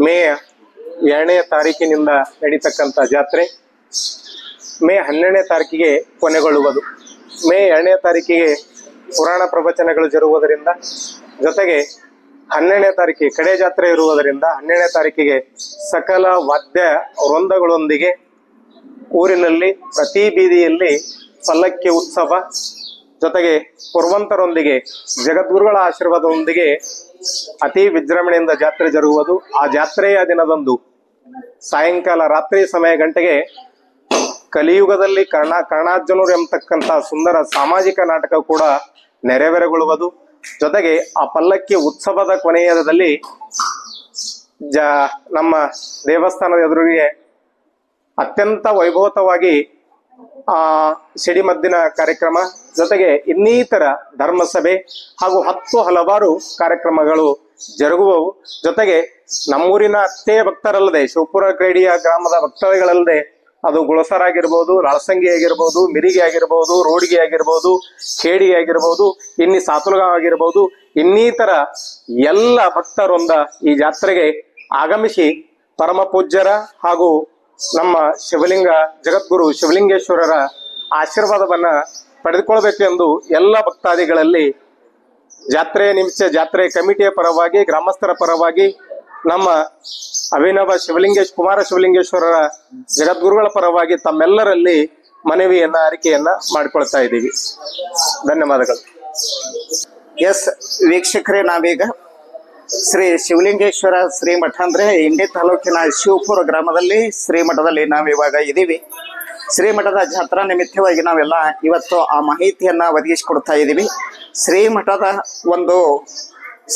ಮೇ 2ನೇ ತಾರೀಕಿನಿಂದ ನಡೀತಕ್ಕಂಥ ಜಾತ್ರೆ ಮೇ 12ನೇ ತಾರೀಕಿಗೆ ಕೊನೆಗೊಳ್ಳುವುದು. ಮೇ 2ನೇ ತಾರೀಕಿಗೆ ಪುರಾಣ ಪ್ರವಚನಗಳು ಜರುಗುವುದರಿಂದ, ಜೊತೆಗೆ 12ನೇ ತಾರೀಕಿಗೆ ಕಡೆ ಜಾತ್ರೆ ಇರುವುದರಿಂದ 12ನೇ ತಾರೀಕಿಗೆ ಸಕಲ ವಾದ್ಯ ವೃಂದಗಳೊಂದಿಗೆ ಊರಿನಲ್ಲಿ ಪ್ರತಿ ಬೀದಿಯಲ್ಲಿ ಪಲ್ಲಕ್ಕಿ ಉತ್ಸವ, ಜೊತೆಗೆ ಪುರವಂತರೊಂದಿಗೆ ಜಗದ್ಗುರುಗಳ ಆಶೀರ್ವಾದದೊಂದಿಗೆ ಅತಿ ವಿಜೃಂಭಣೆಯಿಂದ ಜಾತ್ರೆ ಜರುಗುವುದು. ಆ ಜಾತ್ರೆಯ ದಿನದಂದು ಸಾಯಂಕಾಲ ರಾತ್ರಿ ಸಮಯ ಗಂಟೆಗೆ ಕಲಿಯುಗದಲ್ಲಿ ಕರ್ಣಾರ್ಜುನರು ಎಂಬತಕ್ಕಂತ ಸುಂದರ ಸಾಮಾಜಿಕ ನಾಟಕ ಕೂಡ ನೆರವೇರಗೊಳ್ಳುವುದು. ಜೊತೆಗೆ ಆ ಪಲ್ಲಕ್ಕಿ ಉತ್ಸವದ ಕೊನೆಯದಲ್ಲಿ ನಮ್ಮ ದೇವಸ್ಥಾನದ ಎದುರಿಗೆ ಅತ್ಯಂತ ವೈಭವತವಾಗಿ ಸಿಡಿಮದ್ದಿನ ಕಾರ್ಯಕ್ರಮ, ಜೊತೆಗೆ ಇನ್ನಿತರ ಧರ್ಮಸಭೆ ಹಾಗೂ ಹಲವಾರು ಕಾರ್ಯಕ್ರಮಗಳು ಜರುಗುವವು. ಜೊತೆಗೆ ನಮ್ಮೂರಿನ ಅತ್ತೇ ಭಕ್ತರಲ್ಲದೆ, ಶಿವಪುರ ಕ್ರೇಡಿಯ ಗ್ರಾಮದ ಭಕ್ತರುಗಳಲ್ಲದೆ, ಅದು ಗುಳಸರಾಗಿರ್ಬೋದು, ಲಾಳಸಂಗಿ ಆಗಿರ್ಬೋದು, ಮಿರಿಗೆ ಆಗಿರ್ಬೋದು, ರೋಡ್ಗಿ ಆಗಿರ್ಬೋದು, ಖೇಡಿ ಆಗಿರ್ಬೋದು, ಇನ್ನಿ ಸಾತುಲಗಾಂವ್ ಆಗಿರ್ಬೋದು, ಇನ್ನಿತರ ಎಲ್ಲ ಭಕ್ತರೊಂದ ಈ ಜಾತ್ರೆಗೆ ಆಗಮಿಸಿ ಪರಮ ಪೂಜ್ಯರ ಹಾಗೂ ನಮ್ಮ ಶಿವಲಿಂಗ ಜಗದ್ಗುರು ಶಿವಲಿಂಗೇಶ್ವರರ ಆಶೀರ್ವಾದವನ್ನ ಪಡೆದುಕೊಳ್ಬೇಕೆಂದು ಎಲ್ಲ ಭಕ್ತಾದಿಗಳಲ್ಲಿ ಜಾತ್ರೆ ನಿಮಿತ್ತ ಜಾತ್ರೆ ಕಮಿಟಿಯ ಪರವಾಗಿ, ಗ್ರಾಮಸ್ಥರ ಪರವಾಗಿ, ನಮ್ಮ ಅಭಿನವ ಕುಮಾರ ಶಿವಲಿಂಗೇಶ್ವರರ ಜಗದ್ಗುರುಗಳ ಪರವಾಗಿ ತಮ್ಮೆಲ್ಲರಲ್ಲಿ ಮನವಿಯನ್ನ ಅರಿಕೆಯನ್ನ ಮಾಡಿಕೊಳ್ತಾ ಇದ್ದೀವಿ. ಧನ್ಯವಾದಗಳು. ಎಸ್ ವೀಕ್ಷಕರೇ, ನಾವೀಗ ಶ್ರೀ ಶಿವಲಿಂಗೇಶ್ವರ ಶ್ರೀಮಠ ಅಂದ್ರೆ ಇಂಡಿ ತಾಲೂಕಿನ ಶಿವಪುರ ಗ್ರಾಮದಲ್ಲಿ ಶ್ರೀಮಠದಲ್ಲಿ ನಾವಿವಾಗ ಇದ್ದೀವಿ. ಶ್ರೀಮಠದ ಜಾತ್ರಾ ನಿಮಿತ್ತವಾಗಿ ನಾವೆಲ್ಲ ಇವತ್ತು ಆ ಮಾಹಿತಿಯನ್ನ ಒದಗಿಸಿಕೊಡ್ತಾ ಇದ್ದೀವಿ. ಶ್ರೀಮಠದ ಒಂದು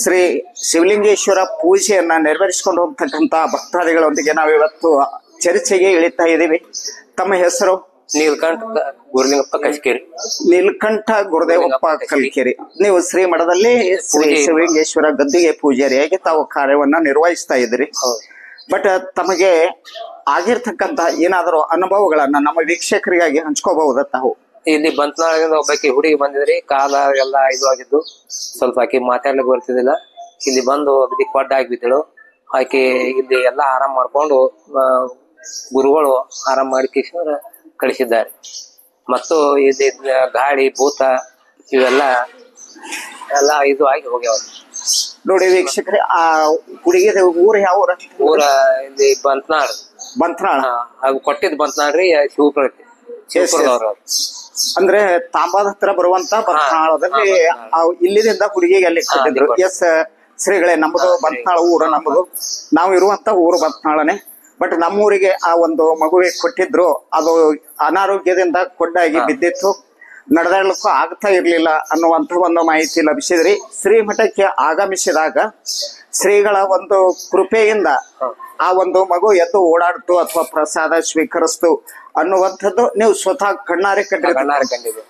ಶ್ರೀ ಶಿವಲಿಂಗೇಶ್ವರ ಪೂಜೆಯನ್ನ ನೆರವೇರಿಸಿಕೊಂಡು ಹೋಗ್ತಕ್ಕಂಥ ಭಕ್ತಾದಿಗಳೊಂದಿಗೆ ನಾವಿವತ್ತು ಚರ್ಚೆಗೆ ಇಳಿತಾ ಇದ್ದೀವಿ. ತಮ್ಮ ಹೆಸರು? ನೀಲಕಂಠ ಗುರುಲಿಂಗಪ್ಪ ಕಲ್ಕೇರಿ. ನೀಲಕಂಠ ಗುರುದೇವಪ್ಪ ಕಲ್ಕೇರಿ. ನೀವು ಶ್ರೀಮಠದಲ್ಲಿ ಶ್ರೀ ಶಿವಲಿಂಗೇಶ್ವರ ಗದ್ದಿಗೆ ಪೂಜಾರಿಯಾಗಿ ತಾವು ಕಾರ್ಯವನ್ನ ನಿರ್ವಹಿಸ್ತಾ ಇದ್ರಿ. ಬಟ್ ತಮಗೆ ಆಗಿರ್ತಕ್ಕಂತ ಏನಾದರೂ ಅನುಭವಗಳನ್ನ ನಮ್ಮ ವೀಕ್ಷಕರಿಗಾಗಿ ಹಂಚ್ಕೋಬಹುದ ತಾವು? ಇಲ್ಲಿ ಬಂತ್ನಾಳದಿಂದ ಒಬ್ಬಾಕಿ ಹುಡುಗಿ ಬಂದಿದ್ರಿ, ಕಾಲ ಎಲ್ಲ ಇದು ಆಗಿದ್ದು, ಸ್ವಲ್ಪ ಆಕಿ ಮಾತಾಡ್ಲಿಕ್ಕೆ ಬರ್ತಿದ್ದಿಲ್ಲ. ಇಲ್ಲಿ ಬಂದು ಅಗದಿ ಕೊಡ್ಡ ಆಗಿಬಿದ್ದಳು. ಆಕೆ ಇಲ್ಲಿ ಎಲ್ಲಾ ಆರಾಮ್ ಮಾಡ್ಕೊಂಡು ಗುರುಗಳು ಆರಾಮ್ ಮಾಡಿ ಕಳಿಸಿದ್ದಾರೆ. ಮತ್ತು ಇಲ್ಲಿ ಗಾಳಿ ಭೂತ ಇವೆಲ್ಲ ಇದು ಆಗಿ ಹೋಗ್ಯಾವ. ನೋಡಿ ವೀಕ್ಷಕರೇ, ಆ ಹುಡುಗಿದ ಊರು ಯಾವ ಊರ? ಇಲ್ಲಿ ಬಂತ್ನಾಳ್. ಬಂತ್ನಾಳ ಕೊಟ್ಟಿದ್ ಬಂತ್ನಾಳ್ರಿ, ಶಿವಪುರದವ್ರು. ಅಂದ್ರೆ ತಾಂಬಾದ ಹತ್ರ ಬರುವಂತ ಬಂತ್ನಾಳದಲ್ಲಿ ಇಲ್ಲಿದಿಂದ ಹುಡುಗಿಗೆ ಅಲ್ಲಿ ಕೊಟ್ಟಿದ್ರು. ಎಸ್ ಶ್ರೀಗಳೇ, ನಮ್ಮದು ಬಂತ್ನಾಳ ಊರು, ನಮ್ಮದು ನಾವು ಇರುವಂತ ಊರು ಬಂತ್ನಾಳನೆ. ಬಟ್ ನಮ್ಮೂರಿಗೆ ಆ ಒಂದು ಮಗುವಿಗೆ ಕೊಟ್ಟಿದ್ರು. ಅದು ಅನಾರೋಗ್ಯದಿಂದ ಕೊಡ್ಡಾಗಿ ಬಿದ್ದಿತ್ತು, ನಡೆದಾಡಲಿಕ್ಕೂ ಆಗ್ತಾ ಇರ್ಲಿಲ್ಲ ಅನ್ನುವಂತ ಒಂದು ಮಾಹಿತಿ ಲಭಿಸಿದ್ರಿ. ಶ್ರೀಮಠಕ್ಕೆ ಆಗಮಿಸಿದಾಗ ಶ್ರೀಗಳ ಒಂದು ಕೃಪೆಯಿಂದ ಆ ಒಂದು ಮಗು ಎದ್ದು ಓಡಾಡ್ತು ಅಥವಾ ಪ್ರಸಾದ ಸ್ವೀಕರಿಸ್ತು ಅನ್ನುವಂಥದ್ದು ನೀವು ಸ್ವತಃ ಕಣ್ಣಾರೆ ಕಂಡಿದ್ದೀರಿ.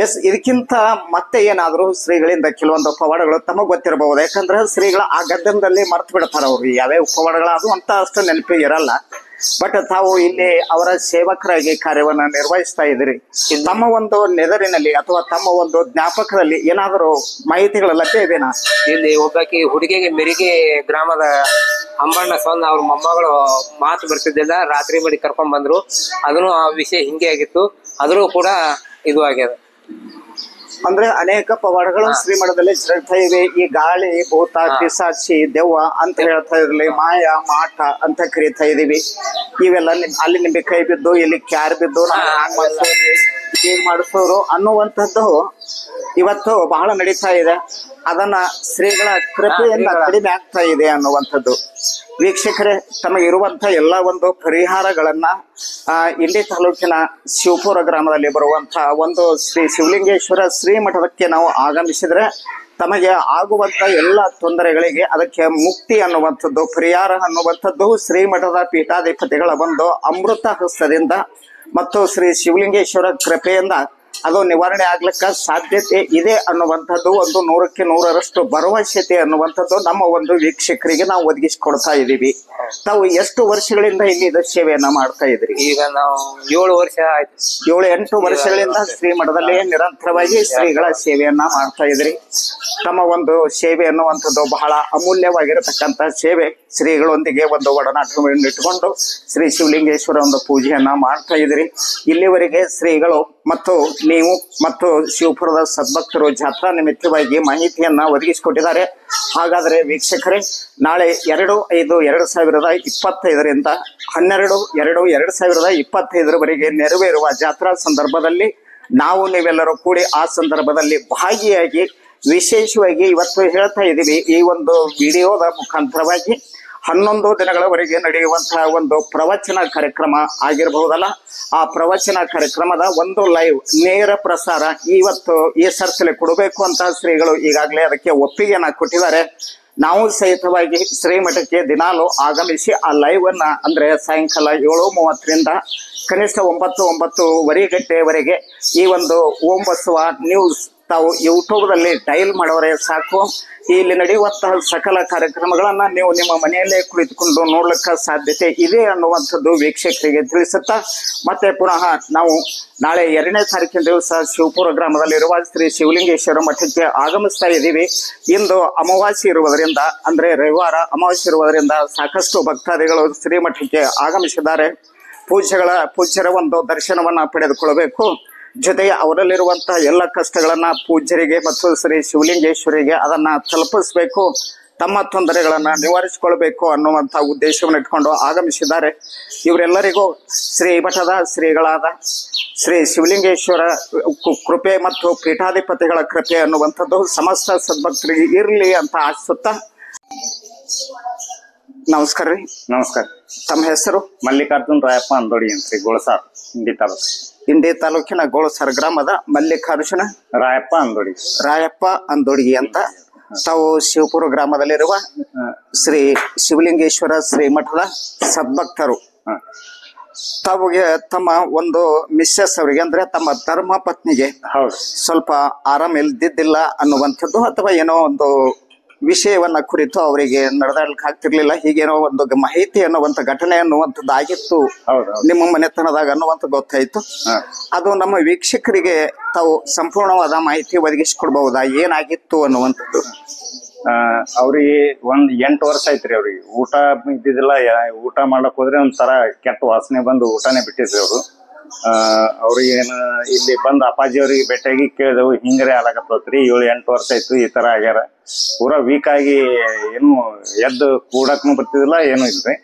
ಎಸ್, ಇದಕ್ಕಿಂತ ಮತ್ತೆ ಏನಾದ್ರು ಶ್ರೀಗಳಿಂದ ಕೆಲವೊಂದು ಪವಾಡಗಳು ತಮಗ್ ಗೊತ್ತಿರಬಹುದು. ಯಾಕಂದ್ರೆ ಶ್ರೀಗಳ ಆ ಗದ್ದೆದಲ್ಲಿ ಮರ್ತು ಬಿಡ್ತಾರ ಅವ್ರು ಯಾವ್ಯಾವ ಪವಾಡಗಳಾದ್ರು ಅಂತ ಅಷ್ಟು ನೆನಪಿಗೆ ಇರಲ್ಲ. ಬಟ್ ತಾವು ಇಲ್ಲಿ ಅವರ ಸೇವಕರಾಗಿ ಕಾರ್ಯವನ್ನ ನಿರ್ವಹಿಸ್ತಾ ಇದ್ದೀರಿ. ತಮ್ಮ ಒಂದು ನೆದರಿನಲ್ಲಿ ಅಥವಾ ತಮ್ಮ ಒಂದು ಜ್ಞಾಪಕದಲ್ಲಿ ಏನಾದರೂ ಮಾಹಿತಿಗಳ ಲಭ್ಯ ಇದೇನಾ? ಇಲ್ಲಿ ಒಬ್ಬಾಕಿ ಹುಡುಗಿಗೆ ಮಿರಿಗೆ ಗ್ರಾಮದ ಅಂಬಣ್ಣ ಸ್ವಂತ ಅವ್ರ ಮೊಮ್ಮಗಳು ಮಾತು ಬರ್ತಿದ್ದಿಲ್ಲ, ರಾತ್ರಿ ಮಾಡಿ ಕರ್ಕೊಂಡ್ ಬಂದ್ರು. ಅದನ್ನು ಆ ವಿಷಯ ಹಿಂಗೆ ಆಗಿತ್ತು, ಆದ್ರೂ ಕೂಡ ಇದು ಆಗ್ಯದ. ಅಂದ್ರೆ ಅನೇಕ ಪವಾಡಗಳು ಶ್ರೀಮಠದಲ್ಲಿ ಜರುಗ್ತಾ ಇವೆ. ಈ ಗಾಳಿ ಭೂತ ಪಿಸಾಚಿ ದೆವ್ವ ಅಂತ ಹೇಳ್ತಾ ಇರ್ಲಿ, ಮಾಯ ಮಾಟ ಅಂತ ಕರೀತಾ ಇದೀವಿ. ಇವೆಲ್ಲ ಅಲ್ಲಿ ನಿಮಗೆ ಕೈ ಬಿದ್ದು, ಇಲ್ಲಿ ಕ್ಯಾರ್ ಬಿದ್ದು ಏನ್ ಮಾಡಿಸೋರು ಅನ್ನುವಂಥದ್ದು ಇವತ್ತು ಬಹಳ ನಡೀತಾ ಇದೆ. ಅದನ್ನ ಶ್ರೀಗಳ ಕೃಪೆಯಿಂದ ಕಡಿಮೆ ಆಗ್ತಾ ಇದೆ ಅನ್ನುವಂಥದ್ದು. ವೀಕ್ಷಕರೇ, ತಮಗಿರುವಂತ ಎಲ್ಲ ಒಂದು ಪರಿಹಾರಗಳನ್ನ ಇಂಡಿ ತಾಲೂಕಿನ ಶಿವಪುರ ಗ್ರಾಮದಲ್ಲಿ ಬರುವಂತ ಒಂದು ಶ್ರೀ ಶಿವಲಿಂಗೇಶ್ವರ ಶ್ರೀಮಠಕ್ಕೆ ನಾವು ಆಗಮಿಸಿದ್ರೆ ತಮಗೆ ಆಗುವಂತ ಎಲ್ಲ ತೊಂದರೆಗಳಿಗೆ ಅದಕ್ಕೆ ಮುಕ್ತಿ ಅನ್ನುವಂಥದ್ದು, ಪರಿಹಾರ ಅನ್ನುವಂಥದ್ದು ಶ್ರೀಮಠದ ಪೀಠಾಧಿಪತಿಗಳ ಒಂದು ಅಮೃತ ಹಸ್ತದಿಂದ ಮತ್ತು ಶ್ರೀ ಶಿವಲಿಂಗೇಶ್ವರ ಕೃಪೆಯಿಂದ ಅದು ನಿವಾರಣೆ ಆಗ್ಲಿಕ್ಕೆ ಸಾಧ್ಯತೆ ಇದೆ ಅನ್ನುವಂಥದ್ದು ಒಂದು 100ಕ್ಕೆ 100ರಷ್ಟು ಭರವಸೆತೆ ಅನ್ನುವಂಥದ್ದು ನಮ್ಮ ಒಂದು ವೀಕ್ಷಕರಿಗೆ ನಾವು ಒದಗಿಸಿಕೊಡ್ತಾ ಇದ್ದೀವಿ. ತಾವು ಎಷ್ಟು ವರ್ಷಗಳಿಂದ ಇಲ್ಲಿ ಸೇವೆಯನ್ನ ಮಾಡ್ತಾ ಇದ್ರಿ? ಈಗ ನಾವು 7 ವರ್ಷ ಆಯ್ತು. 7-8 ವರ್ಷಗಳಿಂದ ಶ್ರೀಮಠದಲ್ಲಿ ನಿರಂತರವಾಗಿ ಶ್ರೀಗಳ ಸೇವೆಯನ್ನ ಮಾಡ್ತಾ ಇದ್ರಿ. ತಮ್ಮ ಒಂದು ಸೇವೆ ಅನ್ನುವಂಥದ್ದು ಬಹಳ ಅಮೂಲ್ಯವಾಗಿರತಕ್ಕಂತ ಸೇವೆ. ಶ್ರೀಗಳೊಂದಿಗೆ ಒಂದು ಒಡನಾಟವನ್ನು ಇಟ್ಟುಕೊಂಡು ಶ್ರೀ ಶಿವಲಿಂಗೇಶ್ವರ ಒಂದು ಪೂಜೆಯನ್ನ ಮಾಡ್ತಾ ಇದ್ರಿ. ಇಲ್ಲಿವರೆಗೆ ಶ್ರೀಗಳು ಮತ್ತು ನೀವು ಮತ್ತು ಶಿವಪುರದ ಸದ್ಭಕ್ತರು ಜಾತ್ರಾ ನಿಮಿತ್ತವಾಗಿ ಮಾಹಿತಿಯನ್ನ ಒದಗಿಸಿಕೊಟ್ಟಿದ್ದಾರೆ. ಹಾಗಾದ್ರೆ ವೀಕ್ಷಕರೇ, ನಾಳೆ 2/5/2025ರಿಂದ 12/2/2025 ನೆರವೇರುವ ಜಾತ್ರಾ ಸಂದರ್ಭದಲ್ಲಿ ನಾವು ನೀವೆಲ್ಲರೂ ಕೂಡಿ ಆ ಸಂದರ್ಭದಲ್ಲಿ ಭಾಗಿಯಾಗಿ ವಿಶೇಷವಾಗಿ ಇವತ್ತು ಹೇಳ್ತಾ ಇದ್ದೀವಿ ಈ ಒಂದು ವಿಡಿಯೋದ ಮುಖಾಂತರವಾಗಿ 11 ದಿನಗಳವರೆಗೆ ನಡೆಯುವಂತಹ ಒಂದು ಪ್ರವಚನ ಕಾರ್ಯಕ್ರಮ ಆಗಿರಬಹುದಲ್ಲ. ಆ ಪ್ರವಚನ ಕಾರ್ಯಕ್ರಮದ ಒಂದು ಲೈವ್ ನೇರ ಪ್ರಸಾರ ಇವತ್ತು ಈ ಸರ್ತಿಲಿ ಕೊಡಬೇಕು ಅಂತ ಶ್ರೀಗಳು ಈಗಾಗಲೇ ಅದಕ್ಕೆ ಒಪ್ಪಿಗೆಯನ್ನ ಕೊಟ್ಟಿದ್ದಾರೆ. ನಾವು ಸಹಿತವಾಗಿ ಶ್ರೀಮಠಕ್ಕೆ ದಿನಾಲು ಆಗಮಿಸಿ ಆ ಲೈವ್ ಅನ್ನ ಅಂದ್ರೆ ಸಾಯಂಕಾಲ 7:30ರಿಂದ ಕನಿಷ್ಠ 9:09 ಗಂಟೆಯವರೆಗೆ ಈ ಒಂದು ಓಂ ಬಸವ ನ್ಯೂಸ್ ತಾವು ಯೂಟ್ಯೂಬ್ದಲ್ಲಿ ಡಯಲ್ ಮಾಡೋರೆ ಸಾಕು. ಇಲ್ಲಿ ನಡೆಯುವಂತಹ ಸಕಲ ಕಾರ್ಯಕ್ರಮಗಳನ್ನ ನೀವು ನಿಮ್ಮ ಮನೆಯಲ್ಲೇ ಕುಳಿತುಕೊಂಡು ನೋಡ್ಲಿಕ್ಕೆ ಸಾಧ್ಯತೆ ಇದೆ ಅನ್ನುವಂಥದ್ದು ವೀಕ್ಷಕರಿಗೆ ತಿಳಿಸುತ್ತಾ, ಮತ್ತೆ ಪುನಃ ನಾವು ನಾಳೆ 2ನೇ ತಾರೀಕಿನ ದಿವಸ ಶಿವಪುರ ಗ್ರಾಮದಲ್ಲಿರುವ ಶ್ರೀ ಶಿವಲಿಂಗೇಶ್ವರ ಮಠಕ್ಕೆ ಆಗಮಿಸ್ತಾ ಇದ್ದೀವಿ. ಇಂದು ಅಮಾವಾಸ್ಯೆ ಇರುವುದರಿಂದ ಅಂದ್ರೆ ರವಿವಾರ ಅಮಾವಾಸ್ಯೆ ಇರುವುದರಿಂದ ಸಾಕಷ್ಟು ಭಕ್ತಾದಿಗಳು ಶ್ರೀಮಠಕ್ಕೆ ಆಗಮಿಸಿದ್ದಾರೆ. ಪೂಜ್ಯರ ಒಂದು ದರ್ಶನವನ್ನ ಪಡೆದುಕೊಳ್ಳಬೇಕು. ಜೊತೆಗೆ ಅವರಲ್ಲಿರುವಂತಹ ಎಲ್ಲ ಕಷ್ಟಗಳನ್ನ ಪೂಜ್ಯರಿಗೆ ಮತ್ತು ಶ್ರೀ ಶಿವಲಿಂಗೇಶ್ವರಿಗೆ ಅದನ್ನ ತಲುಪಿಸ್ಬೇಕು, ತಮ್ಮ ತೊಂದರೆಗಳನ್ನ ನಿವಾರಿಸಿಕೊಳ್ಬೇಕು ಅನ್ನುವಂಥ ಉದ್ದೇಶವನ್ನು ಇಟ್ಕೊಂಡು ಆಗಮಿಸಿದ್ದಾರೆ. ಇವರೆಲ್ಲರಿಗೂ ಶ್ರೀ ಮಠದ ಶ್ರೀಗಳಾದ ಶ್ರೀ ಶಿವಲಿಂಗೇಶ್ವರ ಕೃಪೆ ಮತ್ತು ಪೀಠಾಧಿಪತಿಗಳ ಕೃಪೆ ಅನ್ನುವಂಥದ್ದು ಸಮಸ್ತ ಸದ್ಭಕ್ತರಿಗೆ ಇರಲಿ ಅಂತ ಆಶಿಸುತ್ತಾ, ನಮಸ್ಕಾರ ರೀ. ನಮಸ್ಕಾರ. ತಮ್ಮ ಹೆಸರು? ಮಲ್ಲಿಕಾರ್ಜುನ್ ರಾಯಪ್ಪ ಅಂದೋಡಿ ಅಂತ್ರಿ, ಗೋಳಸಾರ್, ಇಂಡಿ ತಾಲೂಕು. ಇಂಡಿ ತಾಲೂಕಿನ ಗೋಳಸಾರ್ ಗ್ರಾಮದ ಮಲ್ಲಿಕಾರ್ಜುನ ರಾಯಪ್ಪ ಅಂದೋಡಿ ಅಂತ ತಾವು ಶಿವಪುರ ಗ್ರಾಮದಲ್ಲಿರುವ ಶ್ರೀ ಶಿವಲಿಂಗೇಶ್ವರ ಶ್ರೀ ಮಠದ ಸದ್ಭಕ್ತರು. ತಾವಿಗೆ ತಮ್ಮ ಒಂದು ಮಿಸ್ಸಸ್ ಅವರಿಗೆ ಅಂದ್ರೆ ತಮ್ಮ ಧರ್ಮ ಪತ್ನಿಗೆ ಸ್ವಲ್ಪ ಆರಾಮ ಇಲ್ದಿದ್ದಿಲ್ಲ ಅನ್ನುವಂಥದ್ದು ಅಥವಾ ಏನೋ ಒಂದು ವಿಷಯವನ್ನ ಕುರಿತು ಅವರಿಗೆ ನಡೆದಾಡ್ಲಿಕ್ಕೆ ಆಗ್ತಿರ್ಲಿಲ್ಲ, ಹೀಗೇನೋ ಒಂದು ಮಾಹಿತಿ ಅನ್ನುವಂಥ ಘಟನೆ ಅನ್ನುವಂಥದ್ದು ಆಗಿತ್ತು ನಿಮ್ಮ ಮನೆತನದಾಗ ಅನ್ನುವಂಥ ಗೊತ್ತಾಯ್ತು. ಅದು ನಮ್ಮ ವೀಕ್ಷಕರಿಗೆ ತಾವು ಸಂಪೂರ್ಣವಾದ ಮಾಹಿತಿ ಒದಗಿಸಿಕೊಡ್ಬಹುದಾ, ಏನಾಗಿತ್ತು ಅನ್ನುವಂಥದ್ದು? ಅವ್ರಿಗೆ 8 ವರ್ಷ ಐತ್ರಿ. ಅವ್ರಿಗೆ ಊಟ ಇದ್ದಿದ್ದಿಲ್ಲ, ಊಟ ಮಾಡಕ್ ಹೋದ್ರೆ ಒಂಥರ ಕೆಟ್ಟ ವಾಸನೆ ಬಂದು ಊಟನೇ ಬಿಟ್ಟಿದ್ರಿ ಅವರು. ಅವ್ರಿಗೇನು ಇಲ್ಲಿ ಬಂದು ಅಪ್ಪಾಜಿ ಅವ್ರಿಗೆ ಭೇಟಿಯಾಗಿ ಕೇಳಿದೆವು, ಹಿಂಗ್ರೆ ಆಲಾಕತ್ರಿ, 7-8 ವರ್ಷ ಆಯ್ತು ಈ ತರ ಆಗ್ಯಾರ, ಪೂರಾ ವೀಕ್ ಆಗಿ ಏನು ಎದ್ದು ಕೂಡಕ್ನು ಬರ್ತಿದಿಲ್ಲ, ಏನು ಇಲ್ರಿ.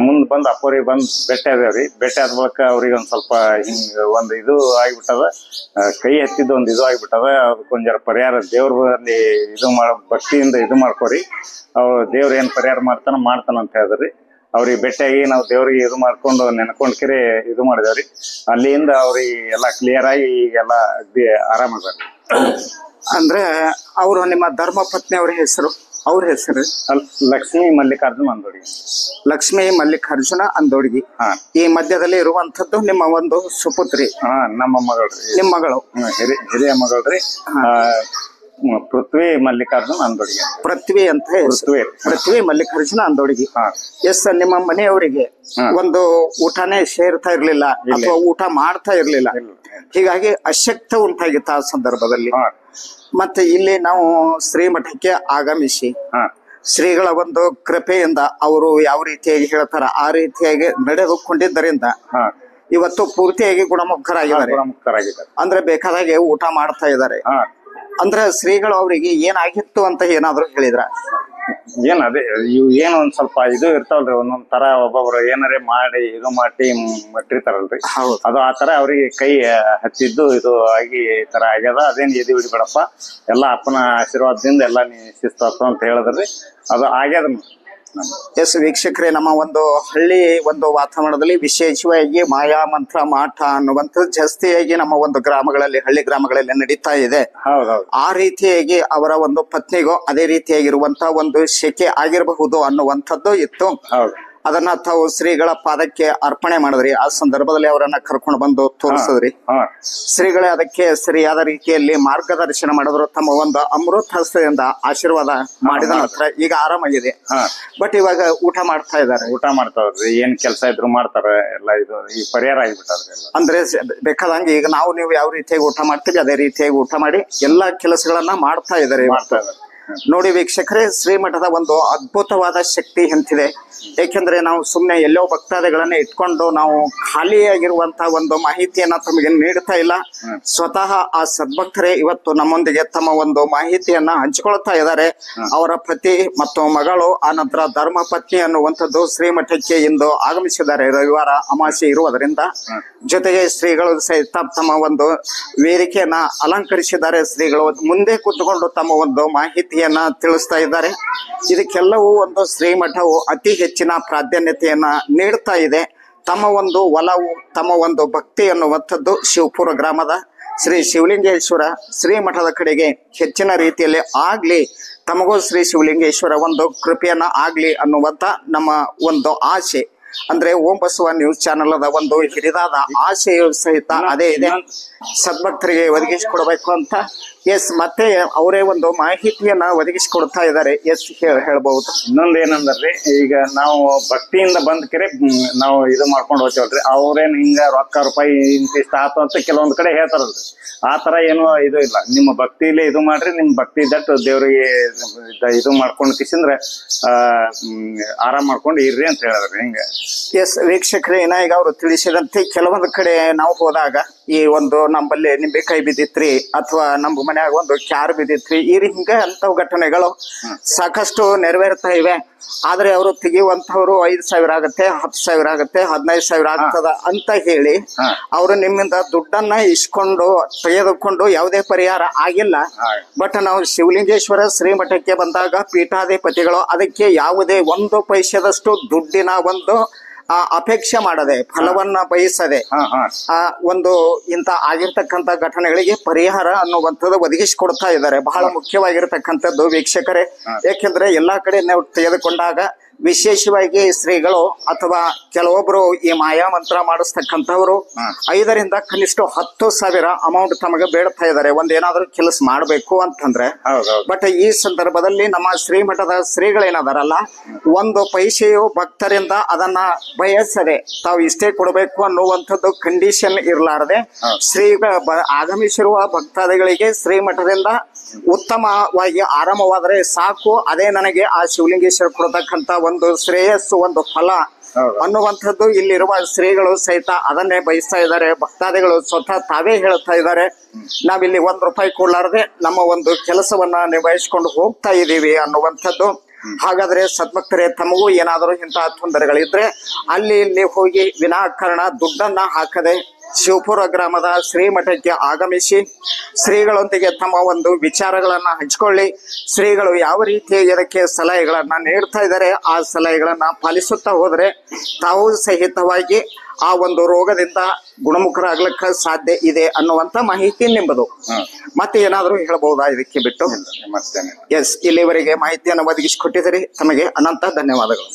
ಮುಂದ್ ಬಂದ್ ಅಪ್ಪವ್ರಿಗೆ ಬಂದ್ ಭೇಟಿ ಆದೇವ್ರಿ. ಭೇಟಿ ಆದ ಬಳಿಕ ಅವ್ರಿಗೆ ಒಂದ್ ಸ್ವಲ್ಪ ಹಿಂಗ ಒಂದ್ ಇದು ಆಗಿಬಿಟ್ಟದ, ಕೈ ಎತ್ತಿದ್ದು ಒಂದ್ ಇದು ಆಗಿಬಿಟ್ಟದ. ಅದಕ್ಕೊಂದ್ ಜರ ಪರಿಹಾರ ದೇವ್ರಲ್ಲಿ ಇದು ಭಕ್ತಿಯಿಂದ ಇದು ಮಾಡ್ಕೋರಿ, ಅವ್ರು ದೇವ್ರ ಏನ್ ಪರಿಹಾರ ಮಾಡ್ತಾನ ಅಂತ ಹೇಳಿದ್ರಿ. ಅವ್ರಿಗೆ ಭೇಟಿಯಾಗಿ ನಾವು ದೇವ್ರಿಗೆ ಇದು ಮಾಡ್ಕೊಂಡು ನೆನ್ಕೊಂಡ್ಕಿರಿ ಇದು ಮಾಡಿದೇವ್ರಿ. ಅಲ್ಲಿಂದ ಅವ್ರಿಗೆ ಎಲ್ಲಾ ಕ್ಲಿಯರ್ ಆಗಿ ಈಗೆಲ್ಲ ಅಗ್ದಿ ಆರಾಮದಾರ. ಅಂದ್ರೆ ಅವರು ನಿಮ್ಮ ಧರ್ಮ ಪತ್ನಿ ಅವ್ರ ಹೆಸರು? ಅವ್ರ ಹೆಸರು ಲಕ್ಷ್ಮೀ ಮಲ್ಲಿಕಾರ್ಜುನ್ ಅಂದೋಡಿ. ಲಕ್ಷ್ಮೀ ಮಲ್ಲಿಕಾರ್ಜುನ ಅಂದೋಡ್ಗಿ. ಈ ಮಧ್ಯದಲ್ಲಿ ಇರುವಂತದ್ದು ನಿಮ್ಮ ಒಂದು ಸುಪುತ್ರಿ? ನಮ್ಮ ಮಗಳ್ರಿ. ನಿಮ್ಮ ಮಗಳು? ಹಿರಿಯ ಮಗಳ್ರಿ, ಪೃಥ್ವಿ ಮಲ್ಲಿಕಾರ್ಜುನ್ ಅಂದೋಡ್ಗಿ. ಪೃಥ್ವಿ ಮಲ್ಲಿಕಾರ್ಜುನ ಅಂದೋಡ್ಗಿ. ಎಸ್, ನಿಮ್ಮ ಮನೆಯವರಿಗೆ ಒಂದು ಊಟನೇ ಸೇರ್ತಾ ಇರ್ಲಿಲ್ಲ ಅಥವಾ ಊಟ ಮಾಡ್ತಾ ಇರ್ಲಿಲ್ಲ, ಹೀಗಾಗಿ ಅಶಕ್ತ ಉಂಟಾಗಿತ್ತು ಆ ಸಂದರ್ಭದಲ್ಲಿ. ಮತ್ತೆ ಇಲ್ಲಿ ನಾವು ಶ್ರೀಮಠಕ್ಕೆ ಆಗಮಿಸಿ ಶ್ರೀಗಳ ಒಂದು ಕೃಪೆಯಿಂದ ಅವರು ಯಾವ ರೀತಿಯಾಗಿ ಹೇಳ್ತಾರ ಆ ರೀತಿಯಾಗಿ ನಡೆದುಕೊಂಡಿದ್ದರಿಂದ ಇವತ್ತು ಪೂರ್ತಿಯಾಗಿ ಗುಣಮುಖರಾಗಿದ್ದಾರೆ. ಅಂದ್ರೆ ಬೇಕಾದಾಗೆ ಊಟ ಮಾಡ್ತಾ ಇದ್ದಾರೆ. ಅಂದ್ರೆ ಶ್ರೀಗಳು ಅವರಿಗೆ ಏನಾಗಿತ್ತು ಅಂತ ಏನಾದ್ರು ಹೇಳಿದ್ರ? ಏನ್ ಅದೇ ಇವು ಏನು ಒಂದ್ ಸ್ವಲ್ಪ ಇದು ಇರ್ತಾವಲ್ರಿ, ಒಂದೊಂದ್ ತರ ಒಬ್ಬೊಬ್ರು ಏನಾರೇ ಮಾಡಿ ಇದು ಮಾಡಿ ಮಟ್ಟಿರ್ತಾರಲ್ರಿ, ಅದು ಆ ತರ ಅವ್ರಿಗೆ ಕೈ ಹತ್ತಿದ್ದು ಇದು ಆಗಿ ಈ ತರ ಆಗ್ಯದ. ಅದೇನ್ ಎದಿ ಬಿಡಪ್ಪ, ಎಲ್ಲಾ ಅಪ್ಪನ ಆಶೀರ್ವಾದದಿಂದ ಎಲ್ಲಾ ನೀ ಶಿಸ್ತು ಅಂತ ಹೇಳಿದ್ರಿ, ಅದು ಆಗ್ಯದ. ಎಸ್ ವೀಕ್ಷಕರೇ, ನಮ್ಮ ಒಂದು ಹಳ್ಳಿ ಒಂದು ವಾತಾವರಣದಲ್ಲಿ ವಿಶೇಷವಾಗಿ ಮಾಯಾ ಮಂತ್ರ ಮಾಟ ಅನ್ನುವಂಥದ್ದು ಜಾಸ್ತಿಯಾಗಿ ನಮ್ಮ ಒಂದು ಗ್ರಾಮಗಳಲ್ಲಿ, ಹಳ್ಳಿ ಗ್ರಾಮಗಳಲ್ಲಿ ನಡೀತಾ ಇದೆ. ಆ ರೀತಿಯಾಗಿ ಅವರ ಒಂದು ಪತ್ನಿಗೂ ಅದೇ ರೀತಿಯಾಗಿರುವಂತಹ ಒಂದು ಶೆಕೆ ಆಗಿರಬಹುದು ಅನ್ನುವಂಥದ್ದು ಇತ್ತು. ಅದನ್ನ ತಾವು ಶ್ರೀಗಳ ಪಾದಕ್ಕೆ ಅರ್ಪಣೆ ಮಾಡಿದ್ರಿ. ಆ ಸಂದರ್ಭದಲ್ಲಿ ಅವರನ್ನ ಕರ್ಕೊಂಡು ಬಂದು ತೋರಿಸಿದ್ರಿ. ಶ್ರೀಗಳೇ ಅದಕ್ಕೆ ಸರಿಯಾದ ರೀತಿಯಲ್ಲಿ ಮಾರ್ಗದರ್ಶನ ಮಾಡಿದ್ರು. ತಮ್ಮ ಒಂದು ಅಮೃತ ಹಸ್ತದಿಂದ ಆಶೀರ್ವಾದ ಮಾಡಿದ ನಂತರ ಈಗ ಆರಾಮಾಗಿದೆ. ಬಟ್ ಇವಾಗ ಊಟ ಮಾಡ್ತಾ ಇದ್ದಾರೆ. ಊಟ ಮಾಡ್ತಾವ್ರಿ, ಏನ್ ಕೆಲಸ ಇದ್ರು ಮಾಡ್ತಾರ, ಎಲ್ಲ ಇದು ಈ ಪರಿಹಾರ ಆಗಿಬಿಟ್ಟಾರ್ರಿ. ಅಂದ್ರೆ ಬೇಕಾದಂಗೆ ಈಗ ನೀವು ಯಾವ ರೀತಿಯಾಗಿ ಊಟ ಮಾಡ್ತೀವಿ ಅದೇ ರೀತಿಯಾಗಿ ಊಟ ಮಾಡಿ ಎಲ್ಲಾ ಕೆಲಸಗಳನ್ನ ಮಾಡ್ತಾ ಇದ್ದಾರೆ. ನೋಡಿ ವೀಕ್ಷಕರೇ, ಶ್ರೀಮಠದ ಒಂದು ಅದ್ಭುತವಾದ ಶಕ್ತಿ ಎಂತಿದೆ. ಏಕೆಂದ್ರೆ ನಾವು ಸುಮ್ಮನೆ ಎಲ್ಲೋ ಭಕ್ತಾದಿಗಳನ್ನ ಇಟ್ಕೊಂಡು ನಾವು ಖಾಲಿಯಾಗಿರುವಂತಹ ಒಂದು ಮಾಹಿತಿಯನ್ನ ತಮಗೆ ನೀಡ್ತಾ ಇಲ್ಲ. ಸ್ವತಃ ಆ ಸದ್ಭಕ್ತರೇ ಇವತ್ತು ನಮ್ಮೊಂದಿಗೆ ತಮ್ಮ ಒಂದು ಮಾಹಿತಿಯನ್ನ ಹಂಚಿಕೊಳ್ತಾ ಇದ್ದಾರೆ. ಅವರ ಪತಿ ಮತ್ತು ಮಗಳು, ಆ ನಂತರ ಧರ್ಮ ಪತ್ನಿ ಅನ್ನುವಂಥದ್ದು ಶ್ರೀಮಠಕ್ಕೆ ಇಂದು ಆಗಮಿಸಿದ್ದಾರೆ. ರವಿವಾರ ಅಮಾವಾಸ್ಯೆ ಇರುವುದರಿಂದ ಜೊತೆಗೆ ಶ್ರೀಗಳು ಸಹಿತ ತಮ್ಮ ಒಂದು ವೇದಿಕೆಯನ್ನ ಅಲಂಕರಿಸಿದ್ದಾರೆ. ಶ್ರೀಗಳು ಮುಂದೆ ಕೂತ್ಕೊಂಡು ತಮ್ಮ ಒಂದು ಮಾಹಿತಿಯನ್ನ ತಿಳಿಸ್ತಾ ಇದ್ದಾರೆ. ಇದಕ್ಕೆಲ್ಲವೂ ಒಂದು ಶ್ರೀಮಠವು ಅತಿ ಹೆಚ್ಚಿನ ಪ್ರಾಧಾನ್ಯತೆಯನ್ನ ನೀಡ್ತಾ ಇದೆ. ತಮ್ಮ ಒಂದು ಒಲವು, ತಮ್ಮ ಒಂದು ಭಕ್ತಿ ಅನ್ನುವಂಥದ್ದು ಶಿವಪುರ ಗ್ರಾಮದ ಶ್ರೀ ಶಿವಲಿಂಗೇಶ್ವರ ಶ್ರೀಮಠದ ಕಡೆಗೆ ಹೆಚ್ಚಿನ ರೀತಿಯಲ್ಲಿ ಆಗ್ಲಿ, ತಮಗೂ ಶ್ರೀ ಶಿವಲಿಂಗೇಶ್ವರ ಒಂದು ಕೃಪೆಯನ್ನ ಆಗ್ಲಿ ಅನ್ನುವಂತ ನಮ್ಮ ಒಂದು ಆಸೆ. ಅಂದ್ರೆ ಓಂ ಬಸವ ನ್ಯೂಸ್ ಚಾನೆಲ್ ಒಂದು ಹಿರಿದಾದ ಆಶೆಯು ಸಹಿತ ಅದೇ ಇದೆ, ಸದ್ಭಕ್ತರಿಗೆ ಒದಗಿಸಿಕೊಡ್ಬೇಕು ಅಂತ. ಎಸ್, ಮತ್ತೆ ಅವರೇ ಒಂದು ಮಾಹಿತಿಯನ್ನ ಒದಗಿಸಿಕೊಡ್ತಾ ಇದ್ದಾರೆ. ಎಸ್, ಹೇಳ್ಬಹುದು. ಇನ್ನೊಂದ್ ಏನಂದ್ರಿ, ಈಗ ನಾವು ಭಕ್ತಿಯಿಂದ ಬಂದ್ ಕೆರೆ ನಾವು ಇದು ಮಾಡ್ಕೊಂಡು ಹೋಗ್ತೇವಲ್ರಿ, ಅವ್ರೇನ್ ಹಿಂಗ ರೊಕ್ಕ ರೂಪಾಯಿ ಇಂತಿಷ್ಟ ಆತು ಅಂತ ಕೆಲವೊಂದ್ ಕಡೆ ಹೇಳ್ತಾರಲ್ರಿ. ಆ ತರ ಏನು ಇದು ಇಲ್ಲ. ನಿಮ್ಮ ಭಕ್ತಿಲೇ ಇದು ಮಾಡ್ರಿ, ನಿಮ್ ಭಕ್ತಿ ದಟ್ಟು ದೇವ್ರಿಗೆ ಇದು ಮಾಡ್ಕೊಂಡು ಕಿಸಿಂದ್ರೆ ಆರಾಮ್ ಮಾಡ್ಕೊಂಡು ಇರ್ರಿ ಅಂತ ಹೇಳಿದ್ರಿ. ಹಿಂಗ ಎಸ್ ವೀಕ್ಷಕರೇ, ಈಗ ಅವರು ತಿಳಿಸಿದಂತೆ ಕೆಲವೊಂದು ಕಡೆ ನಾವು ಹೋದಾಗ ಈ ಒಂದು ನಮ್ಮಲ್ಲಿ ನಿಂಬೆಕಾಯಿ ಬಿದ್ದಿತ್ರಿ ಅಥವಾ ನಮ್ಮ ಮನ್ಯಾಗ ಒಂದು ಕ್ಯಾರ್ ಬಿದ್ದಿತ್ರಿ, ಈ ಹಿಂಗ ಅಂತವ್ ಘಟನೆಗಳು ಸಾಕಷ್ಟು ನೆರವೇರ್ತಾ ಇವೆ. ಆದ್ರೆ ಅವರು ತೆಗೆಯುವಂತವ್ರು 5,000 ಆಗತ್ತೆ, 10,000 ಆಗತ್ತೆ, 15,000 ಆಗ್ತದ ಅಂತ ಹೇಳಿ ಅವರು ನಿಮ್ಮಿಂದ ದುಡ್ಡನ್ನ ಇಸ್ಕೊಂಡು ತೆಗೆದುಕೊಂಡು ಯಾವುದೇ ಪರಿಹಾರ ಆಗಿಲ್ಲ. ಬಟ್ ನಾವು ಶಿವಲಿಂಗೇಶ್ವರ ಶ್ರೀಮಠಕ್ಕೆ ಬಂದಾಗ ಪೀಠಾಧಿಪತಿಗಳು ಅದಕ್ಕೆ ಯಾವುದೇ ಒಂದು ಪೈಸೆದಷ್ಟು ದುಡ್ಡಿನ ಒಂದು ಅಪೇಕ್ಷೆ ಮಾಡದೆ, ಫಲವನ್ನ ಬಯಸದೆ ಒಂದು ಇಂತ ಆಗಿರ್ತಕ್ಕಂಥ ಘಟನೆಗಳಿಗೆ ಪರಿಹಾರ ಅನ್ನುವಂಥದ್ದು ಒದಗಿಸಿಕೊಡ್ತಾ ಇದ್ದಾರೆ. ಬಹಳ ಮುಖ್ಯವಾಗಿರ್ತಕ್ಕಂಥದ್ದು ವೀಕ್ಷಕರೇ. ಯಾಕೆಂದ್ರೆ ಎಲ್ಲಾ ಕಡೆ ನಾವು ತೆಗೆದುಕೊಂಡಾಗ ವಿಶೇಷವಾಗಿ ಶ್ರೀಗಳು ಅಥವಾ ಕೆಲವೊಬ್ರು ಈ ಮಾಯಾ ಮಂತ್ರ ಮಾಡಿಸ್ತಕ್ಕಂಥವ್ರು 5ರಿಂದ ಕನಿಷ್ಠ 10,000 ಅಮೌಂಟ್ ತಮಗೆ ಬೇಡ್ತಾ ಇದ್ದಾರೆ ಒಂದೇನಾದ್ರೂ ಕೆಲಸ ಮಾಡ್ಬೇಕು ಅಂತಂದ್ರೆ. ಬಟ್ ಈ ಸಂದರ್ಭದಲ್ಲಿ ನಮ್ಮ ಶ್ರೀಮಠದ ಶ್ರೀಗಳೇನದಾರಲ್ಲ, ಒಂದು ಪೈಸೆಯು ಭಕ್ತರಿಂದ ಅದನ್ನ ಬಯಸದೆ ತಾವು ಇಷ್ಟೇ ಕೊಡಬೇಕು ಅನ್ನುವಂಥದ್ದು ಕಂಡೀಷನ್ ಇರಲಾರದೆ ಆಗಮಿಸಿರುವ ಭಕ್ತಾದಿಗಳಿಗೆ ಶ್ರೀಮಠದಿಂದ ಉತ್ತಮವಾಗಿ ಆರಾಮವಾದರೆ ಸಾಕು, ಅದೇ ನನಗೆ ಆ ಶಿವಲಿಂಗೇಶ್ವರ ಕೊಡತಕ್ಕಂತ ಒಂದು ಶ್ರೇಯಸ್ಸು, ಒಂದು ಫಲ ಅನ್ನುವಂಥದ್ದು ಇಲ್ಲಿರುವ ಶ್ರೀಗಳು ಸಹಿತ ಅದನ್ನೇ ಬಯಸ್ತಾ ಇದ್ದಾರೆ. ಭಕ್ತಾದಿಗಳು ಸ್ವತಃ ತಾವೇ ಹೇಳ್ತಾ ಇದ್ದಾರೆ, ನಾವಿಲ್ಲಿ 1 ರೂಪಾಯಿ ಕೊಡ್ಲಾರದೆ ನಮ್ಮ ಒಂದು ಕೆಲಸವನ್ನ ನಿಭಾಯಿಸ್ಕೊಂಡು ಹೋಗ್ತಾ ಇದ್ದೀವಿ ಅನ್ನುವಂಥದ್ದು. ಹಾಗಾದ್ರೆ ಸದ್ಭಕ್ತರೇ, ತಮಗೂ ಏನಾದರೂ ಇಂತಹ ತೊಂದರೆಗಳಿದ್ರೆ ಅಲ್ಲಿ ಇಲ್ಲಿ ಹೋಗಿ ವಿನಾಕಾರಣ ದುಡ್ಡನ್ನ ಹಾಕದೆ ಶಿವಪುರ ಗ್ರಾಮದ ಶ್ರೀಮಠಕ್ಕೆ ಆಗಮಿಸಿ ಶ್ರೀಗಳೊಂದಿಗೆ ತಮ್ಮ ಒಂದು ವಿಚಾರಗಳನ್ನ ಹಂಚಿಕೊಳ್ಳಿ. ಶ್ರೀಗಳು ಯಾವ ರೀತಿ ಇದಕ್ಕೆ ಸಲಹೆಗಳನ್ನ ನೀಡ್ತಾ ಇದ್ದಾರೆ, ಆ ಸಲಹೆಗಳನ್ನ ಪಾಲಿಸುತ್ತಾ ಹೋದ್ರೆ ತಾವು ಸಹಿತವಾಗಿ ಆ ಒಂದು ರೋಗದಿಂದ ಗುಣಮುಖರಾಗ್ಲಿಕ್ಕೆ ಸಾಧ್ಯ ಇದೆ ಅನ್ನುವಂತ ಮಾಹಿತಿ ನಿಂಬುದು. ಮತ್ತೆ ಏನಾದರೂ ಹೇಳ್ಬಹುದಾ ಇದಕ್ಕೆ ಬಿಟ್ಟು? ಎಸ್, ಇಲ್ಲಿವರೆಗೆ ಮಾಹಿತಿಯನ್ನು ಒದಗಿಸಿಕೊಟ್ಟಿದ್ದೀರಿ, ತಮಗೆ ಅನಂತ ಧನ್ಯವಾದಗಳು.